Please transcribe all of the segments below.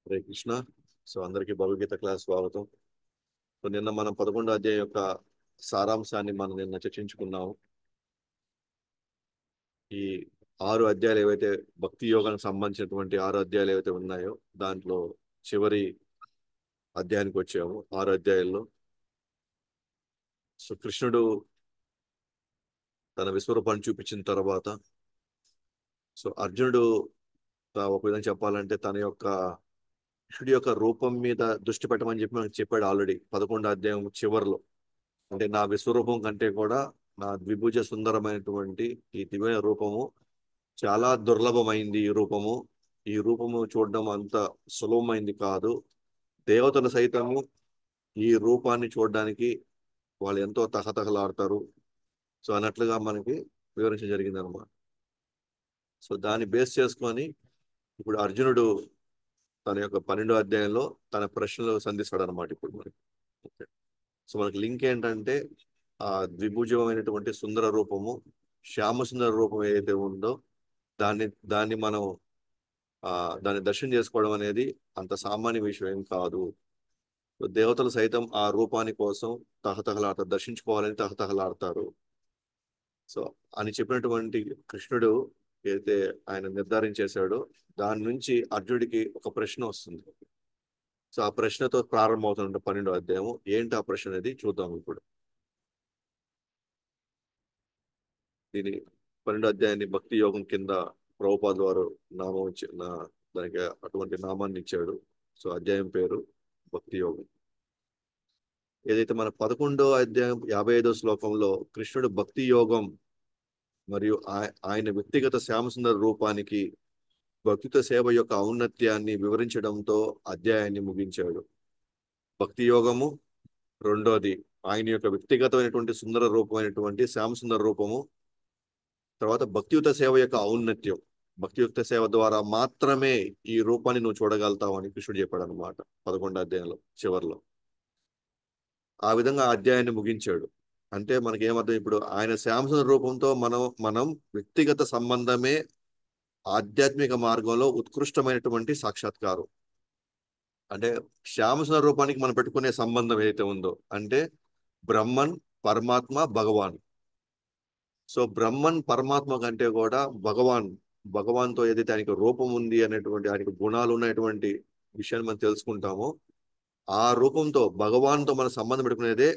Hare Krishna. So అందరికీ Bhagavad Gita class స్వాగతం. So నిన్న మనం 11వ అధ్యాయం యొక్క సారాంశాన్ని మనం నిన్న చర్చించుకున్నాము. ఈ 6 అధ్యాయాలు ఏవైతే భక్తి యోగానికి సంబంధించినటువంటి 6 అధ్యాయాలు ఏవైతే ఉన్నాయో దాంట్లో చివరి అధ్యాయానికి వచ్చాము. 6 అధ్యాయాల్లో సో కృష్ణుడు తన విశ్వరూపాన్ని చూపించిన తర్వాత సో అర్జునుడు ఒక విధంగా చెప్పాలంటే తన యొక్క కృష్ణుడి యొక్క రూపం మీద దృష్టి పెట్టమని చెప్పి మనకు చెప్పాడు ఆల్రెడీ 11వ అధ్యాయం చివరిలో. అంటే నా విశ్వరూపం కంటే కూడా నా ద్విభుజ సుందరమైనటువంటి ఈ దివ్య రూపము చాలా దుర్లభమైంది. ఈ రూపము చూడడం అంత సులభమైంది కాదు. దేవతలు సైతము ఈ రూపాన్ని చూడడానికి వాళ్ళు ఎంతో తహతహలాడతారు. సో అన్నట్లుగా మనకి వివరించడం జరిగింది అనమాట. సో దాన్ని బేస్ చేసుకొని ఇప్పుడు అర్జునుడు తన యొక్క 12వ అధ్యాయంలో తన ప్రశ్నలు సంధిస్తాడు అనమాట. ఇప్పుడు మనకి ఓకే. సో మనకి లింక్ ఏంటంటే ఆ ద్విభుజమైనటువంటి సుందర రూపము, శ్యామ సుందర రూపం ఏదైతే ఉందో దాన్ని దాన్ని మనం దాన్ని దర్శనం చేసుకోవడం అనేది అంత సామాన్య విషయం ఏం కాదు. దేవతలు సైతం ఆ రూపాన్ని కోసం తహతహలాడతారు, దర్శించుకోవాలని తహతహలాడతారు. సో అని చెప్పినటువంటి కృష్ణుడు ఏదైతే ఆయన నిర్ధారించేశాడో దాని నుంచి అర్జునుడికి ఒక ప్రశ్న వస్తుంది. సో ఆ ప్రశ్నతో ప్రారంభమవుతున్న 12వ అధ్యాయం ఏంటి ఆ ప్రశ్న అనేది చూద్దాం ఇప్పుడు. దీని 12వ అధ్యాయాన్ని భక్తి యోగం కింద ప్రభుపాదుల వారు నామం దానికి అటువంటి నామాన్ని ఇచ్చాడు. సో అధ్యాయం పేరు భక్తి యోగం. ఏదైతే మన 11వ అధ్యాయం 55వ శ్లోకంలో కృష్ణుడు భక్తి యోగం మరియు ఆయన వ్యక్తిగత శ్యామసుందర రూపానికి భక్తితో సేవ యొక్క ఔన్నత్యాన్ని వివరించడంతో అధ్యాయాన్ని ముగించాడు. భక్తి యోగము, రెండోది ఆయన యొక్క వ్యక్తిగతమైనటువంటి సుందర రూపమైనటువంటి శ్యామసుందర రూపము, తర్వాత భక్తియుత సేవ యొక్క ఔన్నత్యం. భక్తియుక్త సేవ ద్వారా మాత్రమే ఈ రూపాన్ని నువ్వు చూడగలుగుతావు అని కృష్ణుడు చెప్పాడు అనమాట 11వ అధ్యాయంలో చివరిలో. ఆ విధంగా ఆ అధ్యాయాన్ని ముగించాడు. అంటే మనకి ఏమర్థం, ఇప్పుడు ఆయన శ్యామసుందర రూపంతో మనం వ్యక్తిగత సంబంధమే ఆధ్యాత్మిక మార్గంలో ఉత్కృష్టమైనటువంటి సాక్షాత్కారం. అంటే శ్యామసుందర రూపానికి మనం పెట్టుకునే సంబంధం ఏదైతే ఉందో అంటే బ్రహ్మన్, పరమాత్మ, భగవాన్. సో బ్రహ్మన్ పరమాత్మ కంటే కూడా భగవాన్తో ఏదైతే ఆయనకి రూపం ఉంది అనేటువంటి, ఆయనకి గుణాలు ఉన్నటువంటి విషయాన్ని మనం తెలుసుకుంటామో ఆ రూపంతో భగవాన్తో మన సంబంధం పెట్టుకునేదే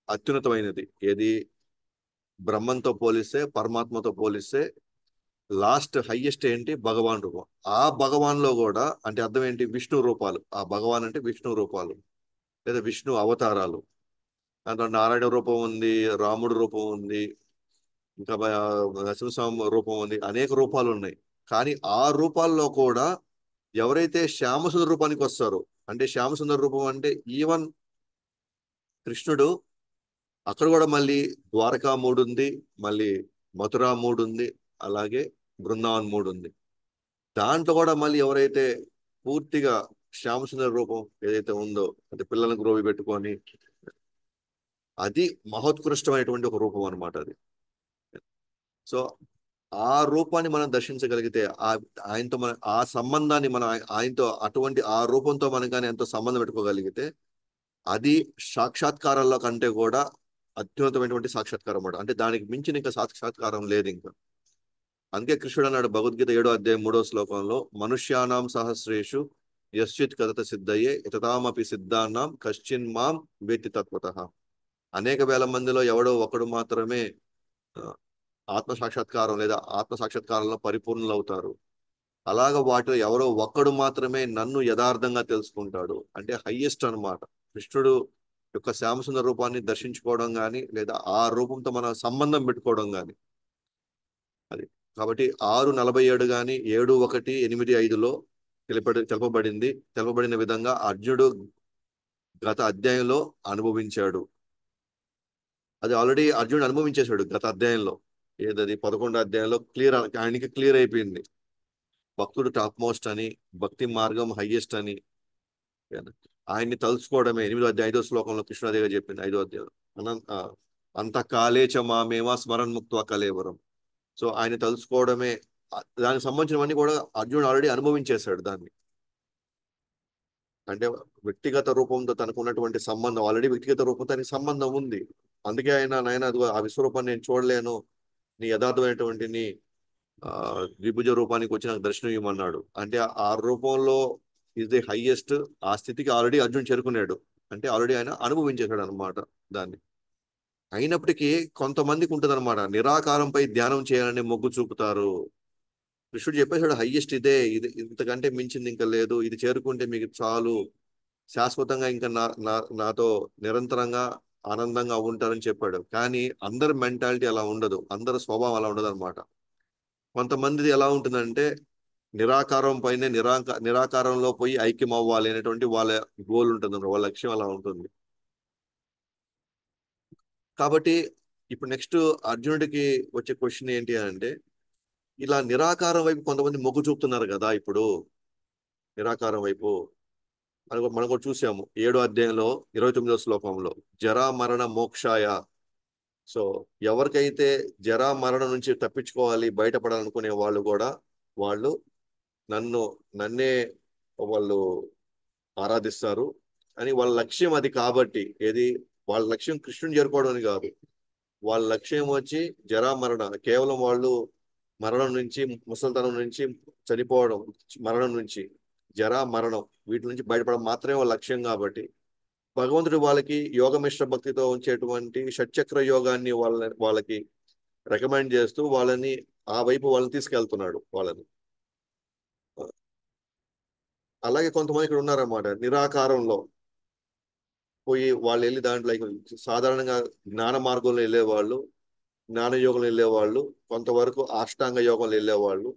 అత్యున్నతమైనది. ఏది బ్రహ్మంతో పోలిస్తే, పరమాత్మతో పోలిస్తే లాస్ట్ హైయెస్ట్ ఏంటి భగవాన్ రూపం. ఆ భగవాన్ లో కూడా అంటే అర్థం ఏంటి, విష్ణు రూపాలు. ఆ భగవాన్ అంటే విష్ణు రూపాలు లేదా విష్ణు అవతారాలు. దాంట్లో నారాయణ రూపం ఉంది, రాముడు రూపం ఉంది, ఇంకా నరసింహస్వామి రూపం ఉంది, అనేక రూపాలు ఉన్నాయి. కానీ ఆ రూపాల్లో కూడా ఎవరైతే శ్యామసుందర రూపానికి వస్తారో, అంటే శ్యామసుందర రూపం అంటే ఈవెన్ కృష్ణుడు అక్కడ కూడా మళ్ళీ ద్వారకా మూడు ఉంది, మళ్ళీ మథురా మూడు ఉంది, అలాగే బృందావన్ మూడు ఉంది. దాంట్లో కూడా మళ్ళీ ఎవరైతే పూర్తిగా శ్యామసుందర రూపం ఏదైతే ఉందో అంటే పిల్లలను గ్రోవి పెట్టుకొని, అది మహోత్కృష్టమైనటువంటి ఒక రూపం అనమాట అది. సో ఆ రూపాన్ని మనం దర్శించగలిగితే ఆయనతో మన ఆ సంబంధాన్ని మనం ఆయనతో అటువంటి ఆ రూపంతో మనం కానీ ఎంతో సంబంధం పెట్టుకోగలిగితే అది సాక్షాత్కారాల్లో కంటే కూడా అత్యున్నతమైనటువంటి సాక్షాత్కారం అన్నమాట. అంటే దానికి మించిన ఇంకా సాక్షాత్కారం లేదు ఇంకా. అందుకే కృష్ణుడు అన్నాడు భగవద్గీత 7వ అధ్యాయం 3వ శ్లోకంలో, మనుష్యానాం సహస్రేషు యశ్చిత్ కథత సిద్ధయే యతతామపి సిద్ధానాం కశ్చిన్ మాం వేత్తి తత్వతః. అనేక వేల మందిలో ఎవడో ఒకడు మాత్రమే ఆత్మ సాక్షాత్కారం లేదా ఆత్మ సాక్షాత్కారంలో పరిపూర్ణులు అవుతారు. అలాగ వాటిలో ఎవరో ఒక్కడు మాత్రమే నన్ను యథార్థంగా తెలుసుకుంటాడు. అంటే హైయెస్ట్ అన్నమాట. కృష్ణుడు యొక్క శ్యామసుందర రూపాన్ని దర్శించుకోవడం కానీ లేదా ఆ రూపంతో మన సంబంధం పెట్టుకోవడం కానీ అది. కాబట్టి 6:47 కానీ 7:1-8:5లో తెలుపబడిన విధంగా అర్జునుడు గత అధ్యాయంలో అనుభవించాడు. అది ఆల్రెడీ అర్జునుడు అనుభవించేశాడు గత అధ్యాయంలో. ఏదది 11వ అధ్యాయంలో ఆయనకి క్లియర్ అయిపోయింది. భక్తుడు టాప్ మోస్ట్ అని, భక్తి మార్గం హైయెస్ట్ అని. ఆయన్ని తలుచుకోవడమే 8వ అధ్యాయం 5వ శ్లోకంలో కృష్ణుడు అదేగా చెప్పింది. 5వ అధ్యాయం అంతకాలేచ మామేవా స్మరణ్ముక్త్వా కలేవరం. సో ఆయన తలుచుకోవడమే. దానికి సంబంధించినవన్నీ కూడా అర్జునుడు ఆల్రెడీ అనుభవించేశాడు దాన్ని. అంటే వ్యక్తిగత రూపంతో తనకు ఉన్నటువంటి సంబంధం, ఆల్రెడీ వ్యక్తిగత రూపంతో తనకి సంబంధం ఉంది. అందుకే నాయన అదిగో ఆ విశ్వరూపాన్ని నేను చూడలేను, నీ యథార్థమైనటువంటి నీ ఆ ద్విభుజ రూపానికి వచ్చి నాకు దర్శనం ఇవ్వమన్నాడు. అంటే ఆ రూపంలో ఈజ్ ది హైయెస్ట్. ఆ స్థితికి ఆల్రెడీ అర్జున్ చేరుకున్నాడు. అంటే ఆల్రెడీ ఆయన అనుభవించేశాడు అనమాట దాన్ని. అయినప్పటికీ కొంతమందికి ఉంటుందన్నమాట, నిరాకారంపై ధ్యానం చేయాలని మొగ్గు చూపుతారు. కృష్ణుడు చెప్పేశాడు హైయెస్ట్ ఇదే, ఇది ఇంతకంటే మించింది ఇంకా లేదు, ఇది చేరుకుంటే మీకు చాలు, శాశ్వతంగా ఇంకా నాతో నిరంతరంగా ఆనందంగా ఉంటారని చెప్పాడు. కానీ అందరి మెంటాలిటీ అలా ఉండదు, అందరి స్వభావం అలా ఉండదు అనమాట. కొంతమందిది ఎలా ఉంటుందంటే నిరాకారం పైనే నిరాకారంలో పోయి ఐక్యం అవ్వాలి అనేటువంటి వాళ్ళ గోల్ ఉంటుంది, వాళ్ళ లక్ష్యం అలా ఉంటుంది. కాబట్టి ఇప్పుడు నెక్స్ట్ అర్జునుడికి వచ్చే క్వశ్చన్ ఏంటి అంటే, ఇలా నిరాకారం వైపు కొంతమంది మొగ్గు చూపుతున్నారు కదా ఇప్పుడు, నిరాకారం వైపు మనం కూడా చూసాము 7వ అధ్యాయంలో 29వ శ్లోకంలో, జరా మరణ మోక్షాయ. సో ఎవరికైతే జరా మరణం నుంచి తప్పించుకోవాలి, బయటపడాలనుకునే వాళ్ళు కూడా, వాళ్ళు నన్ను నన్నే వాళ్ళు ఆరాధిస్తారు అని వాళ్ళ లక్ష్యం అది. కాబట్టి ఏది, వాళ్ళ లక్ష్యం కృష్ణుని చేరుకోవడం అని కాదు, వాళ్ళ లక్ష్యం వచ్చి జరా మరణ, కేవలం వాళ్ళు మరణం నుంచి, ముసలితనం నుంచి, చనిపోవడం, మరణం నుంచి, జరా మరణం, వీటి నుంచి బయటపడడం మాత్రమే వాళ్ళ లక్ష్యం. కాబట్టి భగవంతుడు వాళ్ళకి యోగమిశ్ర భక్తితో ఉంచేటువంటి షట్చక్ర యోగాన్ని వాళ్ళకి రికమెండ్ చేస్తూ వాళ్ళని ఆ వైపు వాళ్ళని తీసుకెళ్తున్నాడు వాళ్ళని. అలాగే కొంతమంది ఇక్కడ ఉన్నారన్నమాట, నిరాకారంలో పోయి వాళ్ళు వెళ్ళి దాంట్లో సాధారణంగా జ్ఞాన మార్గంలో వెళ్ళేవాళ్ళు, జ్ఞాన యోగంలో వెళ్ళేవాళ్ళు, కొంతవరకు అష్టాంగ యోగంలో వెళ్ళేవాళ్ళు,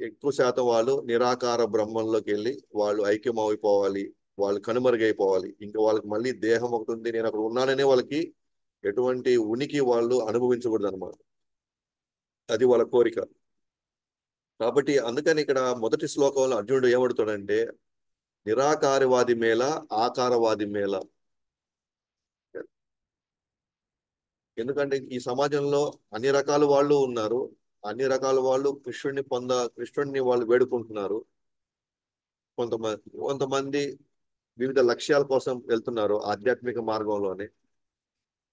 ఎక్కువ శాతం వాళ్ళు నిరాకార బ్రహ్మంలోకి వెళ్ళి వాళ్ళు ఐక్యం అయిపోవాలి, వాళ్ళు కనుమరుగైపోవాలి, ఇంకా వాళ్ళకి మళ్ళీ దేహం ఒకటి ఉంది, నేను అక్కడ ఉన్నాననే వాళ్ళకి ఎటువంటి ఉనికి వాళ్ళు అనుభవించకూడదు అనమాట. అది వాళ్ళ కోరిక. కాబట్టి అందుకని ఇక్కడ మొదటి శ్లోకంలో అర్జునుడు ఏమడుతాడంటే, నిరాకారవాది మేళ, ఆకారవాది మేళ. ఎందుకంటే ఈ సమాజంలో అన్ని రకాల వాళ్ళు ఉన్నారు, అన్ని రకాల వాళ్ళు కృష్ణుడిని వాళ్ళు వేడుకుంటున్నారు. కొంతమంది వివిధ లక్ష్యాల కోసం వెళ్తున్నారు ఆధ్యాత్మిక మార్గంలోనే.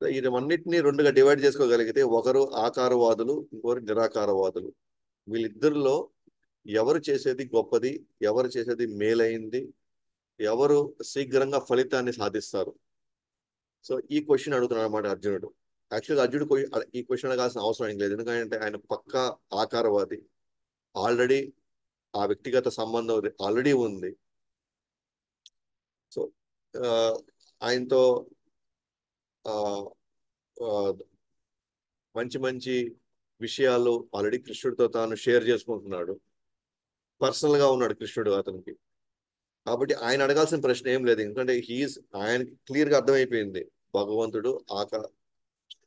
ఇవన్నిటిని రెండుగా డివైడ్ చేసుకోగలిగితే, ఒకరు ఆకారవాదులు, ఇంకొకరు నిరాకారవాదులు. వీళ్ళిద్దరిలో ఎవరు చేసేది గొప్పది, ఎవరు చేసేది మేలైంది, ఎవరు శీఘ్రంగా ఫలితాన్ని సాధిస్తారు? సో ఈ క్వశ్చన్ అడుగుతున్నాడు అనమాట అర్జునుడు. యాక్చువల్గా అర్జునుడు ఈ క్వశ్చన్ అడగాల్సిన అవసరం ఏం లేదు, ఎందుకంటే ఆయన పక్కా ఆకారవాది. ఆల్రెడీ ఆ వ్యక్తిగత సంబంధం ఆల్రెడీ ఉంది. సో ఆ, ఆయనతో ఆ, ఆ, మంచి మంచి విషయాలు ఆల్రెడీ కృష్ణుడితో తాను షేర్ చేసుకుంటున్నాడు. పర్సనల్ గా ఉన్నాడు కృష్ణుడు అతనికి. కాబట్టి ఆయన అడగాల్సిన ప్రశ్న ఏం లేదు, ఎందుకంటే ఆయనకి క్లియర్ గా అర్థమైపోయింది, భగవంతుడు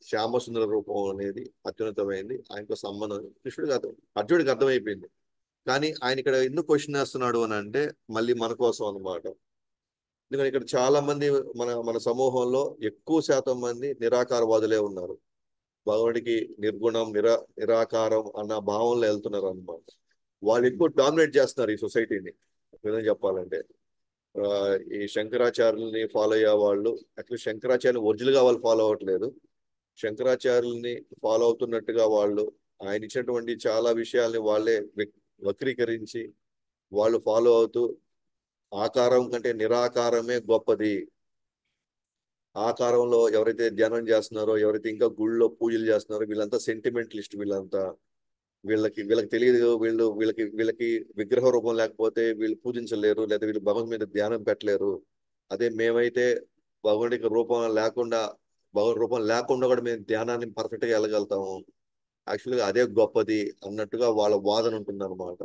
శ్యామసుందర రూపం అనేది అత్యున్నతమైంది, ఆయనతో సంబంధం కృష్ణుడికి అర్జునుడికి అర్థమైపోయింది. కానీ ఆయన ఇక్కడ ఎందుకు క్వశ్చన్ వేస్తున్నాడు అని అంటే, మళ్ళీ మన కోసం అన్నమాట. ఎందుకంటే ఇక్కడ చాలా మంది, మన మన సమూహంలో ఎక్కువ శాతం మంది నిరాకారవాదులే ఉన్నారు. భగవానుడికి నిర్గుణం, నిరాకారం అన్న భావంలో వెళ్తున్నారు అనమాట. వాళ్ళు ఎక్కువ డామినేట్ చేస్తున్నారు ఈ సొసైటీని. ఒక విధంగా చెప్పాలంటే ఆ, ఈ శంకరాచార్యుల్ని ఫాలో అయ్యే వాళ్ళు, యాక్చువల్లీ శంకరాచార్యుని ఒరిజినల్ గా వాళ్ళు ఫాలో అవ్వట్లేదు, శంకరాచార్యుల్ని ఫాలో అవుతున్నట్టుగా వాళ్ళు ఆయన ఇచ్చినటువంటి చాలా విషయాల్ని వాళ్ళే వక్రీకరించి వాళ్ళు ఫాలో అవుతూ, ఆకారం కంటే నిరాకారమే గొప్పది, ఆకారంలో ఎవరైతే ధ్యానం చేస్తున్నారో, ఎవరైతే ఇంకా గుళ్ళో పూజలు చేస్తున్నారో, వీళ్ళంతా సెంటిమెంటలిస్ట్, వీళ్ళంతా వీళ్ళకి తెలియదు, వీళ్ళకి విగ్రహ రూపం లేకపోతే వీళ్ళు పూజించలేరు, లేదా వీళ్ళు భగవంతు మీద ధ్యానం పెట్టలేరు. అదే మేమైతే భగవంతుడికి భగవంతు రూపం లేకుండా కూడా మేము ధ్యానాన్ని పర్ఫెక్ట్ గా వెళ్ళగలుగుతాము, యాక్చువల్గా అదే గొప్పది అన్నట్టుగా వాళ్ళ వాదన ఉంటుంది అనమాట.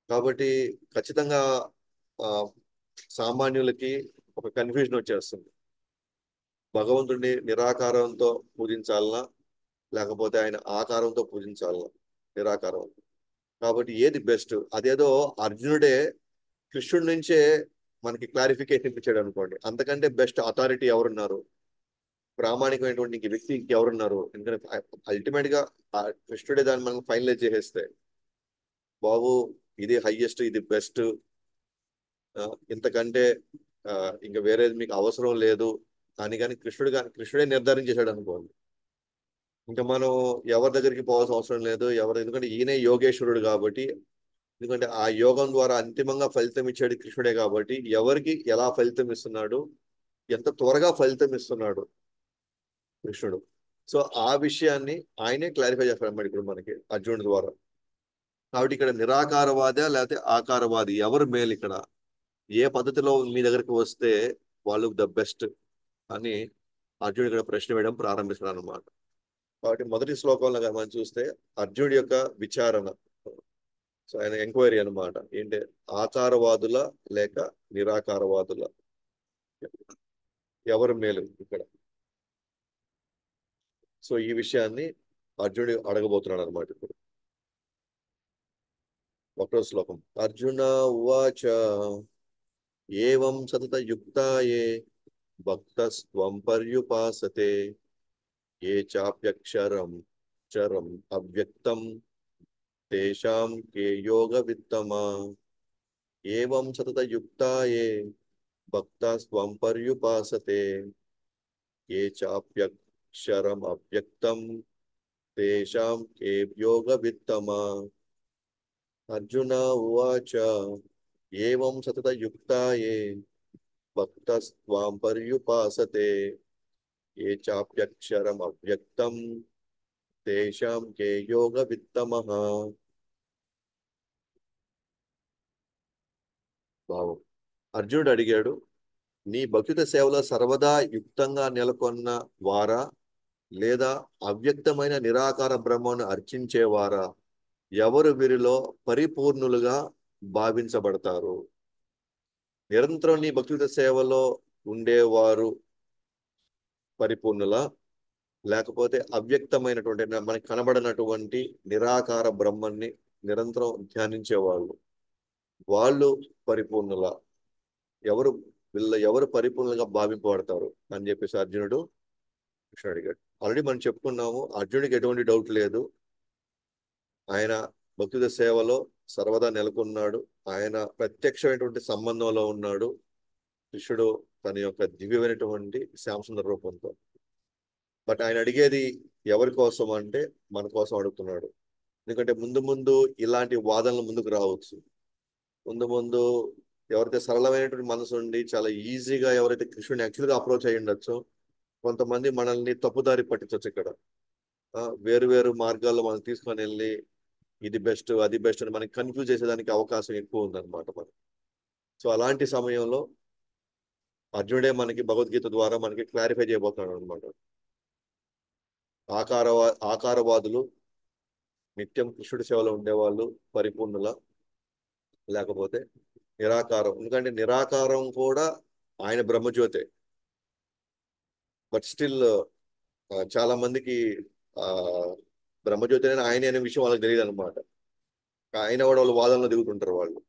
కాబట్టి ఖచ్చితంగా ఆ సామాన్యులకి ఒక కన్ఫ్యూజన్ వచ్చేస్తుంది, భగవంతుడిని నిరాకారంతో పూజించాలనా, లేకపోతే ఆయన ఆకారంతో పూజించాలనా, నిరాకారం. కాబట్టి ఏది బెస్ట్? అదేదో అర్జునుడే కృష్ణుడి నుంచే మనకి క్లారిఫికేషన్ ఇప్పించాడు అనుకోండి, అంతకంటే బెస్ట్ అథారిటీ ఎవరున్నారు, ప్రామాణికమైనటువంటి ఇంక వ్యక్తి ఎవరున్నారు? ఎందుకంటే అల్టిమేట్ గా ఆ కృష్ణుడే దాన్ని మనం ఫైనలైజ్ చేసేస్తే, బాబు ఇది హైయెస్ట్, ఇది బెస్ట్, ఇంతకంటే ఇంకా వేరేది మీకు అవసరం లేదు అని కానీ కృష్ణుడే నిర్ధారించేశాడు అనుకోండి. ఇంకా మనం ఎవరి దగ్గరికి పోవాల్సిన అవసరం లేదు. ఎందుకంటే ఈయనే యోగేశ్వరుడు కాబట్టి, ఎందుకంటే ఆ యోగం ద్వారా అంతిమంగా ఫలితం ఇచ్చేది కృష్ణుడే కాబట్టి, ఎవరికి ఎలా ఫలితం ఇస్తున్నాడు, ఎంత త్వరగా ఫలితం ఇస్తున్నాడు కృష్ణుడు. సో ఆ విషయాన్ని ఆయనే క్లారిఫై చేస్తాడు అన్నమాట ఇప్పుడు మనకి అర్జునుడి ద్వారా. కాబట్టి ఇక్కడ నిరాకారవాద లేకపోతే ఆకారవాది ఎవరు మేలు ఇక్కడ, ఏ పద్ధతిలో మీ దగ్గరికి వస్తే వాళ్ళు ద బెస్ట్ అని అర్జునుడు ఇక్కడ ప్రశ్న వేయడం ప్రారంభిస్తాడు అనమాట. కాబట్టి మొదటి శ్లోకంలో కనుక మనం చూస్తే అర్జునుడి యొక్క విచారణ, సో ఆయన ఎంక్వైరీ అనమాట. ఏంటి, ఆకారవాదుల లేక నిరాకారవాదుల, ఎవరు మేలు ఇక్కడ. సో ఈ విషయాన్ని అర్జునుడు అడగబోతున్నాడు అనమాట ఇప్పుడు. ఒకటో శ్లోకం. అర్జున ఉవాచ ఏవం సతత యుక్తాయే భక్తస్త్వం పర్యుపాసతే ఏ చాప్యక్షరం చరం అవ్యక్తం తేషాం కే యోగ విత్తమా. ఏవం సతత యుక్తాయే భక్తస్త్వం పర్యుపాసతే ఏ చాప్యక్షరం అవ్యక్తం తేషాం కే యోగ విత్తమా. అర్జున ఉవాచ ఏవం సతత యుక్తాయే భక్తస్త్వాం పర్యుపాసతే ఏ చాప్యక్షరం అవ్యక్తం తేషాం కే యోగ విత్తమః. భావం. అర్జునుడు అడిగాడు, నీ భక్తుల సేవలో సర్వదా యుక్తంగా నెలకొన్న వారా లేదా అవ్యక్తమైన నిరాకార బ్రహ్మను అర్చించేవారా, ఎవరు వీరిలో పరిపూర్ణులుగా భావించబడతారు. నిరంతరం నీ భక్తుల సేవలో ఉండేవారు పరిపూర్ణుల, లేకపోతే అవ్యక్తమైనటువంటి మనకి కనబడినటువంటి నిరాకార బ్రహ్మన్ని నిరంతరం ధ్యానించేవాళ్ళు, వాళ్ళు పరిపూర్ణుల, ఎవరు పరిపూర్ణంగా భావింపబడతారు అని చెప్పేసి అర్జునుడు కృష్ణుడు అడిగాడు. ఆల్రెడీ మనం చెప్పుకున్నాము, అర్జునుడికి ఎటువంటి డౌట్ లేదు. ఆయన భక్తుల సేవలో సర్వదా నెలకొన్నాడు. ఆయన ప్రత్యక్షమైనటువంటి సంబంధంలో ఉన్నాడు కృష్ణుడు తన యొక్క దివ్యమైనటువంటి శ్యామసుందర రూపంతో. బట్ ఆయన అడిగేది ఎవరి కోసం అంటే మన కోసం అడుగుతున్నాడు. ఎందుకంటే ముందు ముందు ఇలాంటి వాదనలు ముందుకు రావచ్చు. ముందు ముందు ఎవరైతే సరళమైనటువంటి మనసు ఉండి చాలా ఈజీగా ఎవరైతే కృష్ణుని యాక్చువల్గా అప్రోచ్ అయ్యి ఉండొచ్చో, కొంతమంది మనల్ని తప్పుదారి పట్టించవచ్చు ఇక్కడ. వేరు వేరు మార్గాల్లో మనం తీసుకొని వెళ్ళి ఇది బెస్ట్ అది బెస్ట్ అని మనకి కన్ఫ్యూజ్ చేసేదానికి అవకాశం ఎక్కువ ఉందన్నమాట మనకి. సో అలాంటి సమయంలో అర్జునుడే మనకి భగవద్గీత ద్వారా మనకి క్లారిఫై చేయబోతున్నాడు అనమాట. ఆకారవాదులు నిత్యం కృష్ణుడి సేవలో ఉండేవాళ్ళు పరిపూర్ణుల, లేకపోతే నిరాకారం. ఎందుకంటే నిరాకారం కూడా ఆయన బ్రహ్మజ్యోతే. బట్ స్టిల్ చాలా మందికి ఆ బ్రహ్మజ్యోతి అని ఆయన అనే విషయం వాళ్ళకి తెలియదు అనమాట. ఆయన కూడా వాళ్ళు వాదనలో దిగుతుంటారు వాళ్ళు.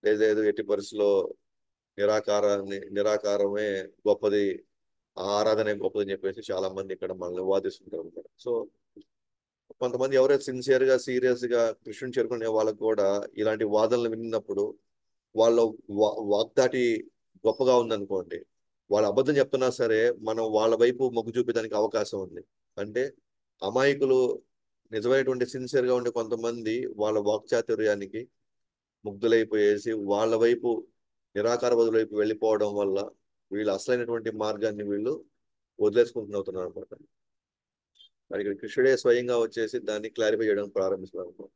లేదు ఎట్టి పరిస్థితుల్లో నిరాకారమే గొప్పది, ఆరాధనే గొప్పదని చెప్పేసి చాలా మంది ఇక్కడ మనల్ని వాదిస్తుంటారు అనమాట. సో కొంతమంది ఎవరైతే సిన్సియర్ గా సీరియస్ గా కృష్ణుని చేరుకునే వాళ్ళకు కూడా ఇలాంటి వాదనలు విన్నప్పుడు వాళ్ళ వాగ్దాటి గొప్పగా ఉందనుకోండి, వాళ్ళు అబద్ధం చెప్తున్నా సరే మనం వాళ్ళ వైపు మొగ్గు చూపేదానికి అవకాశం ఉంది. అంటే అమాయకులు నిజమైనటువంటి సిన్సియర్ గా ఉండే కొంతమంది వాళ్ళ వాక్చాతుర్యానికి ముగ్ధులైపోయేసి వాళ్ళ వైపు నిరాకారవాదుల వైపు వెళ్ళిపోవడం వల్ల వీళ్ళు అసలైనటువంటి మార్గాన్ని వీళ్ళు వదిలేసుకుంటున్నారు అనమాట. మరి ఇక్కడ కృష్ణుడే స్వయంగా వచ్చేసి దాన్ని క్లారిఫై చేయడం ప్రారంభిస్తున్నారు.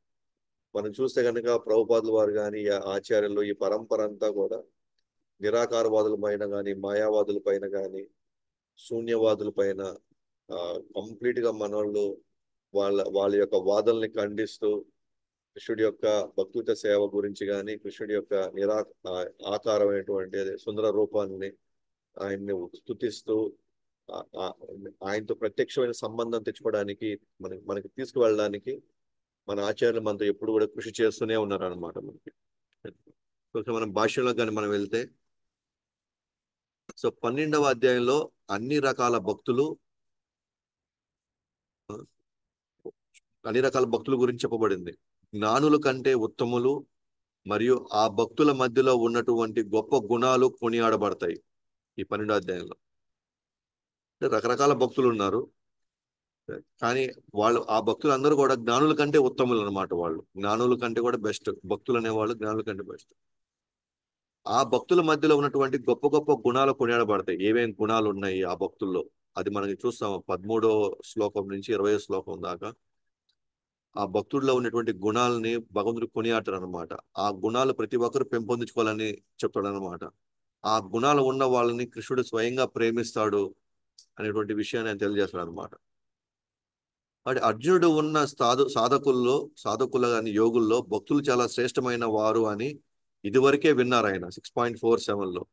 మనం చూస్తే కనుక ప్రభుపాదుల వారు కానీ ఆచార్యులు ఈ పరంపర అంతా కూడా నిరాకారవాదుల పైన కానీ మాయావాదుల పైన కానీ శూన్యవాదుల పైన కంప్లీట్ గా మనోళ్ళు వాళ్ళ యొక్క వాదనల్ని ఖండిస్తూ కృష్ణుడి యొక్క భక్తుత సేవ గురించి కానీ కృష్ణుడి యొక్క ఆకారమైనటువంటి సుందర రూపాన్ని ఆయన్ని స్తుతిస్తూ ఆయనతో ప్రత్యక్షమైన సంబంధం తెచ్చుకోవడానికి మనకి తీసుకువెళ్ళడానికి మన ఆచార్యులు మనతో ఎప్పుడు కూడా కృషి చేస్తూనే ఉన్నారు అనమాట. మనకి మనం భాష్యంలో కానీ మనం వెళ్తే, సో 12వ అధ్యాయంలో అన్ని రకాల భక్తుల గురించి చెప్పబడింది. జ్ఞానుల కంటే ఉత్తములు, మరియు ఆ భక్తుల మధ్యలో ఉన్నటువంటి గొప్ప గుణాలు కొనియాడబడతాయి ఈ 12వ అధ్యాయంలో. అంటే రకరకాల భక్తులు ఉన్నారు. కానీ వాళ్ళు ఆ భక్తులందరూ కూడా జ్ఞానుల కంటే ఉత్తములు అనమాట. వాళ్ళు జ్ఞానుల కంటే కూడా బెస్ట్. భక్తులు అనేవాళ్ళు జ్ఞానుల కంటే బెస్ట్. ఆ భక్తుల మధ్యలో ఉన్నటువంటి గొప్ప గొప్ప గుణాలు కొనియాడబడతాయి. ఏమేం గుణాలు ఉన్నాయి ఆ భక్తుల్లో, అది మనకి చూస్తాం 13వ శ్లోకం నుంచి 20వ శ్లోకం దాకా. ఆ భక్తుల్లో ఉన్నటువంటి గుణాలని భగవంతుడు కొనియాడతాడు అనమాట. ఆ గుణాలు ప్రతి ఒక్కరు పెంపొందించుకోవాలని చెప్తాడు అనమాట. ఆ గుణాలు ఉన్న వాళ్ళని కృష్ణుడు స్వయంగా ప్రేమిస్తాడు అనేటువంటి విషయాన్ని ఆయన తెలియజేస్తాడు అనమాట. అంటే అర్జునుడు ఉన్న సాధకుల కానీ యోగుల్లో భక్తులు చాలా శ్రేష్టమైన వారు అని ఇదివరకే విన్నారు ఆయన 6.47లో.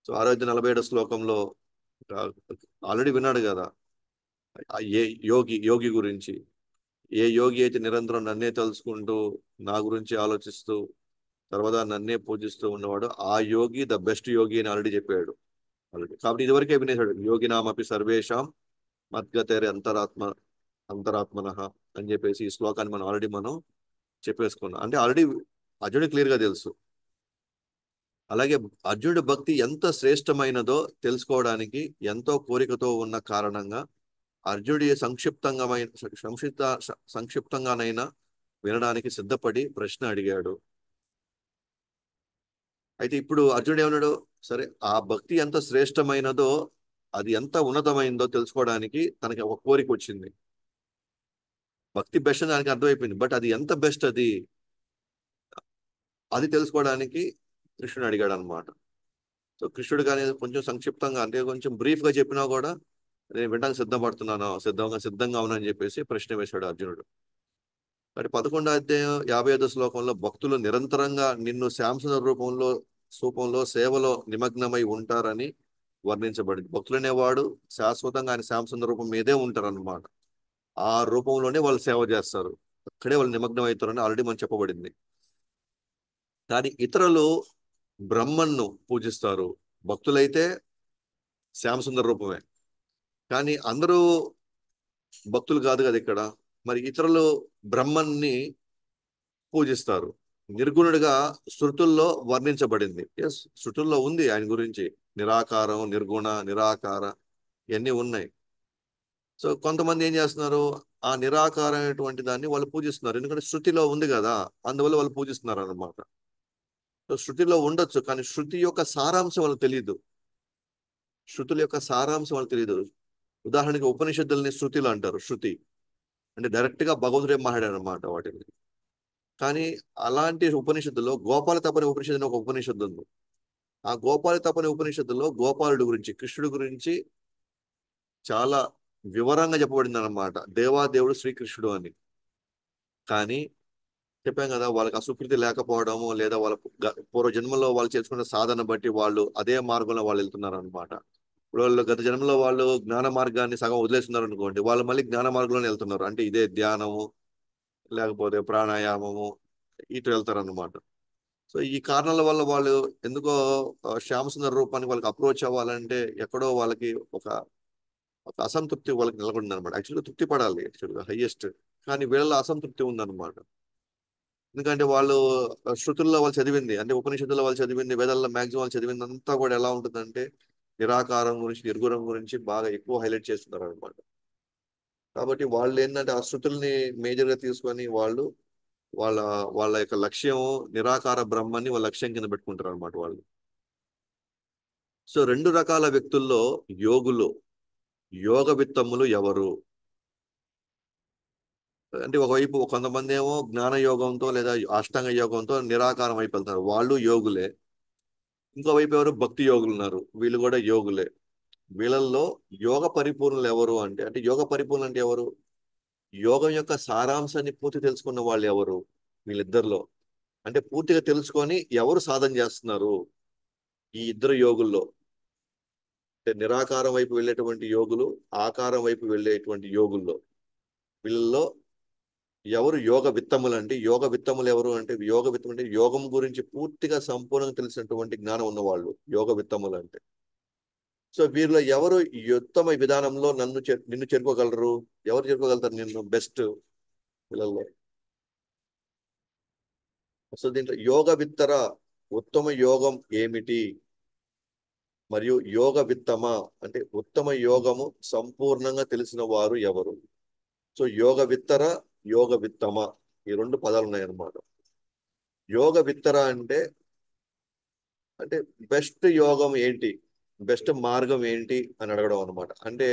సో 647 శ్లోకంలో ఆల్రెడీ విన్నాడు కదా. ఏ యోగి గురించి, ఏ యోగి అయితే నిరంతరం నన్నే తలుచుకుంటూ నా గురించి ఆలోచిస్తూ తర్వాత నన్నే పూజిస్తూ ఉన్నవాడు ఆ యోగి ద బెస్ట్ యోగి అని ఆల్రెడీ చెప్పాడు ఆల్రెడీ. కాబట్టి ఇదివరకే వినేశాడు యోగి నామపి సర్వేషాం మద్గతేరి అంతరాత్మన అని చెప్పేసి ఈ శ్లోకాన్ని మనం చెప్పేసుకున్నాం. అంటే ఆల్రెడీ అర్జునుడు క్లియర్ గా తెలుసు. అలాగే అర్జునుడి భక్తి ఎంత శ్రేష్టమైనదో తెలుసుకోవడానికి ఎంతో కోరికతో ఉన్న కారణంగా అర్జునుడి సంక్షిప్తంగానైనా వినడానికి సిద్ధపడి ప్రశ్న అడిగాడు. అయితే ఇప్పుడు అర్జునుడు ఏమన్నాడు, సరే ఆ భక్తి ఎంత శ్రేష్టమైనదో అది ఎంత ఉన్నతమైందో తెలుసుకోవడానికి తనకి ఒక కోరిక వచ్చింది. భక్తి బెస్ట్ అని దానికి అర్థమైపోయింది, బట్ అది ఎంత బెస్ట్ అది తెలుసుకోవడానికి కృష్ణుడు అడిగాడు అనమాట. సో కృష్ణుడు కానీ కొంచెం సంక్షిప్తంగా అంటే కొంచెం బ్రీఫ్ గా చెప్పినా కూడా నేను వినడానికి సిద్ధంగా ఉన్నానని చెప్పేసి ప్రశ్న వేశాడు అర్జునుడు. మరి 11వ అధ్యాయం 55వ శ్లోకంలో భక్తులు నిరంతరంగా నిన్ను రూపంలో సేవలో నిమగ్నమై ఉంటారని వర్ణించబడింది. భక్తులు అనేవాడు శాశ్వతంగా ఆయన శ్యామసుందర రూపం మీదే ఉంటారన్నమాట. ఆ రూపంలోనే వాళ్ళు సేవ చేస్తారు, అక్కడే వాళ్ళు నిమగ్నం అవుతారని ఆల్రెడీ మనం చెప్పబడింది. కానీ ఇతరులు బ్రహ్మన్ను పూజిస్తారు, భక్తులైతే శ్యామసుందర రూపమే. కానీ అందరూ భక్తులు కాదు కదా ఇక్కడ. మరి ఇతరులు బ్రహ్మన్ని పూజిస్తారు. నిర్గుణుడిగా శృతుల్లో వర్ణించబడింది. ఎస్, శృతుల్లో ఉంది ఆయన గురించి. నిరాకారం, నిర్గుణ, నిరాకార ఇవన్నీ ఉన్నాయి. సో కొంతమంది ఏం చేస్తున్నారు, ఆ నిరాకారమైనటువంటి దాన్ని వాళ్ళు పూజిస్తున్నారు, ఎందుకంటే శృతిలో ఉంది కదా, అందువల్ల వాళ్ళు పూజిస్తున్నారు అన్నమాట. సో శృతిలో ఉండొచ్చు, కానీ శృతి యొక్క సారాంశం వాళ్ళకి తెలియదు. శృతుల యొక్క సారాంశం వాళ్ళకి తెలియదు. ఉదాహరణకి ఉపనిషత్తుల్ని శృతిలు అంటారు. శృతి అంటే డైరెక్ట్ గా భగవంతుడే మాట్లాడారు అనమాట వాటిని. కానీ అలాంటి ఉపనిషత్తుల్లో గోపాల తపని ఉపనిషత్తు అని ఒక ఉపనిషత్తు ఉంది. ఆ గోపాల తపని ఉపనిషత్తులో గోపాలుడి గురించి, కృష్ణుడి గురించి చాలా వివరంగా చెప్పబడింది అనమాట. దేవాదేవుడు శ్రీకృష్ణుడు అని. కానీ చెప్పాం కదా, వాళ్ళకి అసుకృతి లేకపోవడము లేదా వాళ్ళ పూర్వ జన్మలో వాళ్ళు చేసుకున్న సాధన బట్టి వాళ్ళు అదే మార్గంలో వాళ్ళు వెళ్తున్నారు అనమాట. ఇప్పుడు వాళ్ళు గత జన్మలో వాళ్ళు జ్ఞాన మార్గాన్ని సగం వదిలేస్తున్నారు అనుకోండి, వాళ్ళు మళ్ళీ జ్ఞాన మార్గంలోనే వెళ్తున్నారు. అంటే ఇదే ధ్యానము లేకపోతే ప్రాణాయామము ఇటు వెళ్తారు అనమాట. సో ఈ కారణాల వల్ల వాళ్ళు ఎందుకో శ్యామసుందర రూపానికి వాళ్ళకి అప్రోచ్ అవ్వాలంటే ఎక్కడో వాళ్ళకి ఒక ఒక అసంతృప్తి వాళ్ళకి నెలకొంది అనమాట. యాక్చువల్గా తృప్తి పడాలి, యాక్చువల్గా హైయెస్ట్. కానీ వీళ్ళలో అసంతృప్తి ఉందన్నమాట. ఎందుకంటే వాళ్ళు శృతుల్లో వాళ్ళు చదివింది, అంటే ఉపనిషత్తుల్లో వాళ్ళు చదివింది, వేదాల్లో మాక్సిమం వాళ్ళు చదివింది అంతా కూడా ఎలా ఉంటుందంటే నిరాకారం గురించి, నిర్గుణం గురించి బాగా ఎక్కువ హైలైట్ చేస్తున్నారు అనమాట. కాబట్టి వాళ్ళు ఏంటంటే ఆ శృతుల్ని మేజర్ గా తీసుకొని వాళ్ళు వాళ్ళ వాళ్ళ యొక్క లక్ష్యం నిరాకార బ్రహ్మాన్ని వాళ్ళ లక్ష్యం కింద పెట్టుకుంటారు అనమాట వాళ్ళు. సో రెండు రకాల వ్యక్తుల్లో యోగులు, యోగ విత్తములు ఎవరు అంటే, ఒకవైపు కొంతమంది ఏమో జ్ఞాన యోగంతో లేదా అష్టాంగ యోగంతో నిరాకారం వైపు వెళ్తారు, వాళ్ళు యోగులే. ఇంకోవైపు ఎవరు భక్తి యోగులు ఉన్నారు, వీళ్ళు కూడా యోగులే. వీళ్ళల్లో యోగ పరిపూర్ణులు ఎవరు అంటే, యోగ పరిపూర్ణులు అంటే ఎవరు, యోగం యొక్క సారాంశాన్ని పూర్తి తెలుసుకున్న వాళ్ళు ఎవరు వీళ్ళిద్దరిలో, అంటే పూర్తిగా తెలుసుకొని ఎవరు సాధన చేస్తున్నారు ఈ ఇద్దరు యోగుల్లో. అంటే నిరాకారం వైపు వెళ్ళేటువంటి యోగులు, ఆకారం వైపు వెళ్ళేటువంటి యోగుల్లో వీళ్ళలో ఎవరు యోగ విత్తములు. అంటే యోగ విత్తములు ఎవరు అంటే, యోగ విత్తములు అంటే యోగం గురించి పూర్తిగా సంపూర్ణంగా తెలిసినటువంటి జ్ఞానం ఉన్నవాళ్ళు యోగ విత్తములు అంటే. సో వీరిలో ఎవరు ఈ ఉత్తమ విధానంలో నిన్ను చేరుకోగలరు, ఎవరు చేరుకోగలుగుతారు నిన్ను బెస్ట్ వీళ్ళల్లో. సో దీంట్లో యోగ విత్తర ఉత్తమ యోగం ఏమిటి, మరియు యోగ విత్తమ అంటే ఉత్తమ యోగము సంపూర్ణంగా తెలిసిన వారు ఎవరు. సో యోగ విత్తర, యోగ విత్తమ ఈ రెండు పదాలు ఉన్నాయన్నమాట. యోగ విత్తర అంటే అంటే బెస్ట్ యోగం ఏంటి, బెస్ట్ మార్గం ఏంటి అని అడగడం అనమాట. అంటే